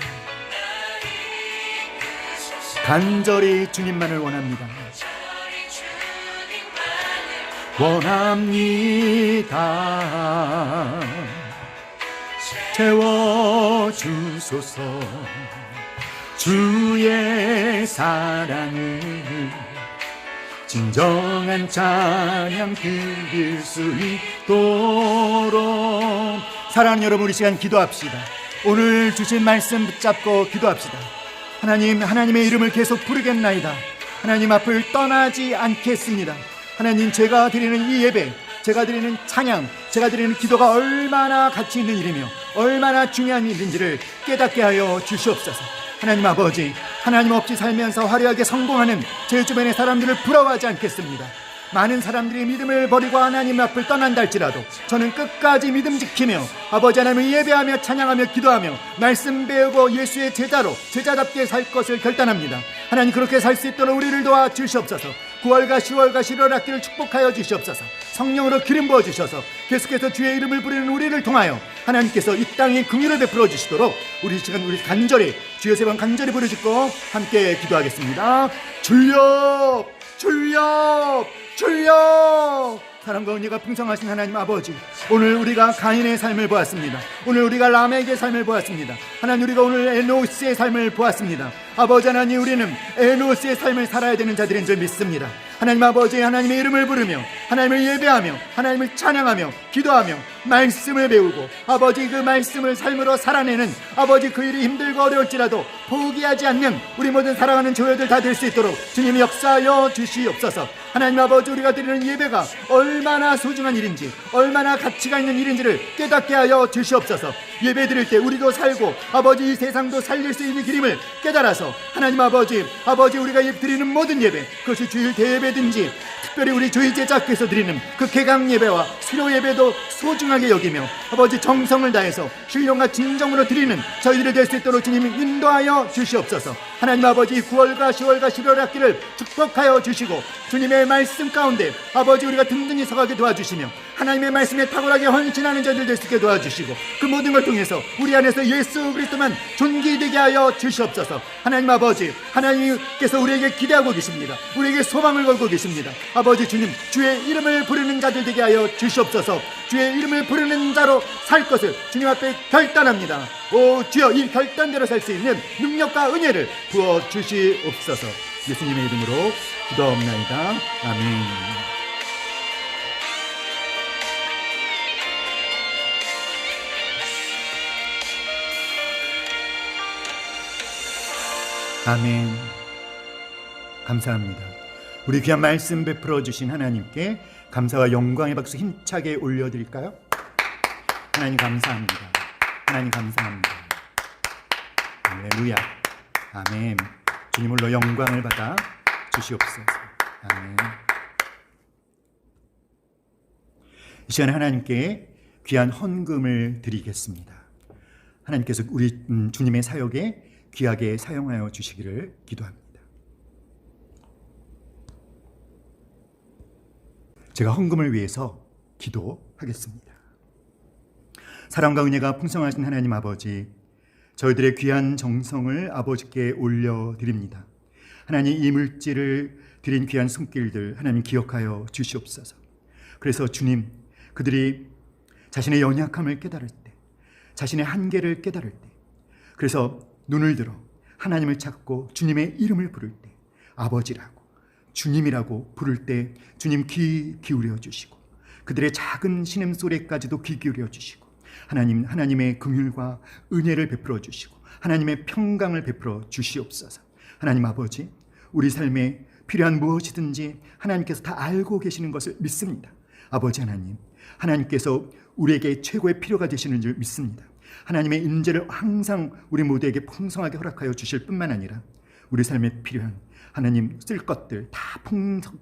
A: 간절히 주님만을 원합니다. 원합니다. 채워주소서. 주의 사랑을 진정한 찬양 드릴 수 있도록. 사랑하는 여러분, 우리 시간 기도합시다. 오늘 주신 말씀 붙잡고 기도합시다. 하나님, 하나님의 이름을 계속 부르겠나이다. 하나님 앞을 떠나지 않겠습니다. 하나님, 제가 드리는 이 예배, 제가 드리는 찬양, 제가 드리는 기도가 얼마나 가치 있는 일이며 얼마나 중요한 일인지를 깨닫게 하여 주시옵소서. 하나님 아버지, 하나님 없이 살면서 화려하게 성공하는 제 주변의 사람들을 부러워하지 않겠습니다. 많은 사람들이 믿음을 버리고 하나님 앞을 떠난다 할지라도 저는 끝까지 믿음 지키며 아버지 하나님을 예배하며 찬양하며 기도하며 말씀 배우고 예수의 제자로 제자답게 살 것을 결단합니다. 하나님, 그렇게 살 수 있도록 우리를 도와 주시옵소서. 9월과 10월과 11월 학기를 축복하여 주시옵소서. 성령으로 기름 부어 주셔서 계속해서 주의 이름을 부르는 우리를 통하여 하나님께서 이 땅에 긍휼을 베풀어 주시도록 우리 시간 우리 간절히 주여 세 번 간절히 부르짖고 함께 기도하겠습니다. 주여, 주여, 주여. 사랑과 은혜가 풍성하신 하나님 아버지, 오늘 우리가 가인의 삶을 보았습니다. 오늘 우리가 라멕의 삶을 보았습니다. 하나님, 우리가 오늘 에노스의 삶을 보았습니다. 아버지 하나님, 우리는 에노스의 삶을 살아야 되는 자들인 줄 믿습니다. 하나님 아버지, 하나님의 이름을 부르며 하나님을 예배하며 하나님을 찬양하며 기도하며 말씀을 배우고 아버지 그 말씀을 삶으로 살아내는 아버지 그 일이 힘들고 어려울지라도 포기하지 않는 우리 모든 사랑하는 교회들 다 될 수 있도록 주님이 역사하여 주시옵소서. 하나님 아버지, 우리가 드리는 예배가 얼마나 소중한 일인지 얼마나 가치가 있는 일인지를 깨닫게 하여 주시옵소서. 예배 드릴 때 우리도 살고 아버지 이 세상도 살릴 수 있는 길임을 깨달아서 하나님 아버지 우리가 드리는 모든 예배, 그것이 주일 대예배든지 특별히 우리 주의 제자께서 드리는 그 개강 예배와 수료 예배도 소중하게 여기며 아버지 정성을 다해서 신령과 진정으로 드리는 저희들이 될 수 있도록 주님이 인도하여 주시옵소서. 하나님 아버지, 9월과 10월과 11월 학기를 축복하여 주시고 주님의 말씀 가운데 아버지 우리가 든든히 서가게 도와주시며 하나님의 말씀에 탁월하게 헌신하는 자들 될 수 있게 도와주시고 그 모든 걸 통해서 우리 안에서 예수 그리스도만 존귀되게 하여 주시옵소서. 하나님 아버지, 하나님께서 우리에게 기대하고 계십니다. 우리에게 소망을 걸고 계십니다. 아버지 주님, 주의 이름을 부르는 자들 되게 하여 주시옵소서. 주의 이름을 부르는 자로 살 것을 주님 앞에 결단합니다. 오 주여, 이 결단대로 살 수 있는 능력과 은혜를 부어 주시옵소서. 예수님의 이름으로 기도하옵나이다. 아멘. 아멘. 감사합니다. 우리 귀한 말씀 베풀어 주신 하나님께 감사와 영광의 박수 힘차게 올려드릴까요? 하나님 감사합니다. 하나님 감사합니다. 할렐루야. 아멘. 주님 홀로 영광을 받아 주시옵소서. 아멘. 이 시간에 하나님께 귀한 헌금을 드리겠습니다. 하나님께서 우리 주님의 사역에 귀하게 사용하여 주시기를 기도합니다. 제가 헌금을 위해서 기도하겠습니다. 사랑과 은혜가 풍성하신 하나님 아버지, 저희들의 귀한 정성을 아버지께 올려드립니다. 하나님, 이 물질을 드린 귀한 손길들 하나님 기억하여 주시옵소서. 그래서 주님, 그들이 자신의 연약함을 깨달을 때, 자신의 한계를 깨달을 때, 그래서 눈을 들어 하나님을 찾고 주님의 이름을 부를 때 아버지라고 주님이라고 부를 때 주님 귀 기울여 주시고 그들의 작은 신음소리까지도 귀 기울여 주시고 하나님의 긍휼과 은혜를 베풀어 주시고 하나님의 평강을 베풀어 주시옵소서. 하나님 아버지, 우리 삶에 필요한 무엇이든지 하나님께서 다 알고 계시는 것을 믿습니다. 아버지 하나님, 하나님께서 우리에게 최고의 필요가 되시는 줄 믿습니다. 하나님의 인재를 항상 우리 모두에게 풍성하게 허락하여 주실 뿐만 아니라 우리 삶에 필요한 하나님 쓸 것들 다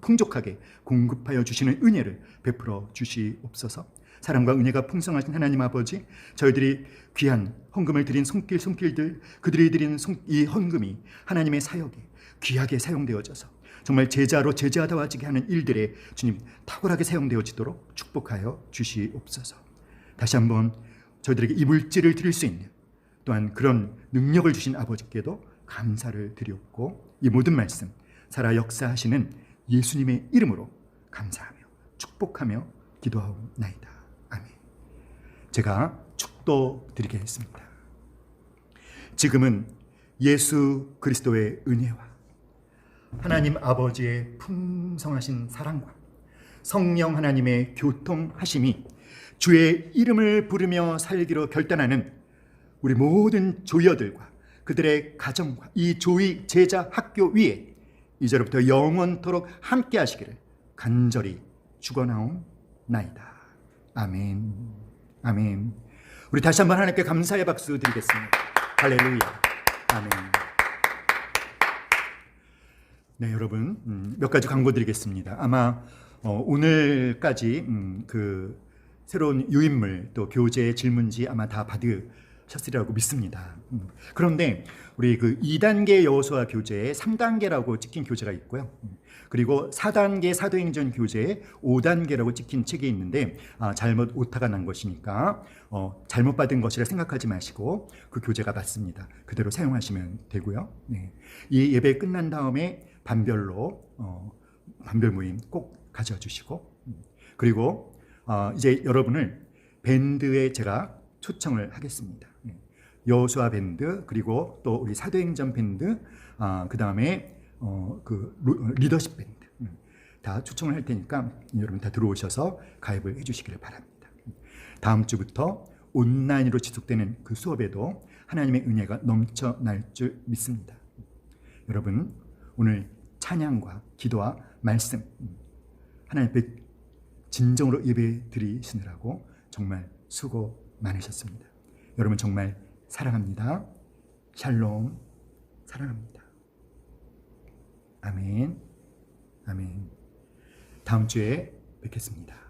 A: 풍족하게 공급하여 주시는 은혜를 베풀어 주시옵소서. 사랑과 은혜가 풍성하신 하나님 아버지, 저희들이 귀한 헌금을 드린 손길들, 그들이 드린 이 헌금이 하나님의 사역에 귀하게 사용되어져서 정말 제자로 제자다워지게 하는 일들에 주님 탁월하게 사용되어지도록 축복하여 주시옵소서. 다시 한번 저희들에게 이 물질을 드릴 수 있는 또한 그런 능력을 주신 아버지께도 감사를 드렸고 이 모든 말씀 살아 역사하시는 예수님의 이름으로 감사하며 축복하며 기도하옵나이다. 아멘. 제가 축도드리겠습니다. 지금은 예수 그리스도의 은혜와 하나님 아버지의 풍성하신 사랑과 성령 하나님의 교통하심이 주의 이름을 부르며 살기로 결단하는 우리 모든 조이어들과 그들의 가정과 이 조이 제자 학교 위에 이제로부터 영원토록 함께 하시기를 간절히 축원하옵나이다. 아멘. 아멘. 우리 다시 한번 하나님께 감사의 박수 드리겠습니다. 할렐루야. 아멘. 네, 여러분, 몇 가지 광고 드리겠습니다. 아마 오늘까지 그 새로운 유인물 또 교재 질문지 아마 다 받으셨으리라고 믿습니다. 그런데 우리 그 2단계 여호수아 교재에 3단계라고 찍힌 교재가 있고요. 그리고 4단계 사도행전 교재에 5단계라고 찍힌 책이 있는데 잘못 오타가 난 것이니까 잘못 받은 것이라 생각하지 마시고 그 교재가 맞습니다. 그대로 사용하시면 되고요. 네. 이 예배 끝난 다음에 반별로 반별 모임 꼭 가져와 주시고 그리고 이제 여러분을 밴드에 제가 초청을 하겠습니다. 여호수아 밴드 그리고 또 우리 사도행전 밴드 그 다음에 그 리더십 밴드 다 초청을 할 테니까 여러분 다 들어오셔서 가입을 해주시기를 바랍니다. 다음 주부터 온라인으로 지속되는 그 수업에도 하나님의 은혜가 넘쳐날 줄 믿습니다. 여러분 오늘 찬양과 기도와 말씀 하나님 앞에 진정으로 예배 드리시느라고 정말 수고 많으셨습니다. 여러분 정말 사랑합니다. 샬롬. 사랑합니다. 아멘. 아멘. 다음 주에 뵙겠습니다.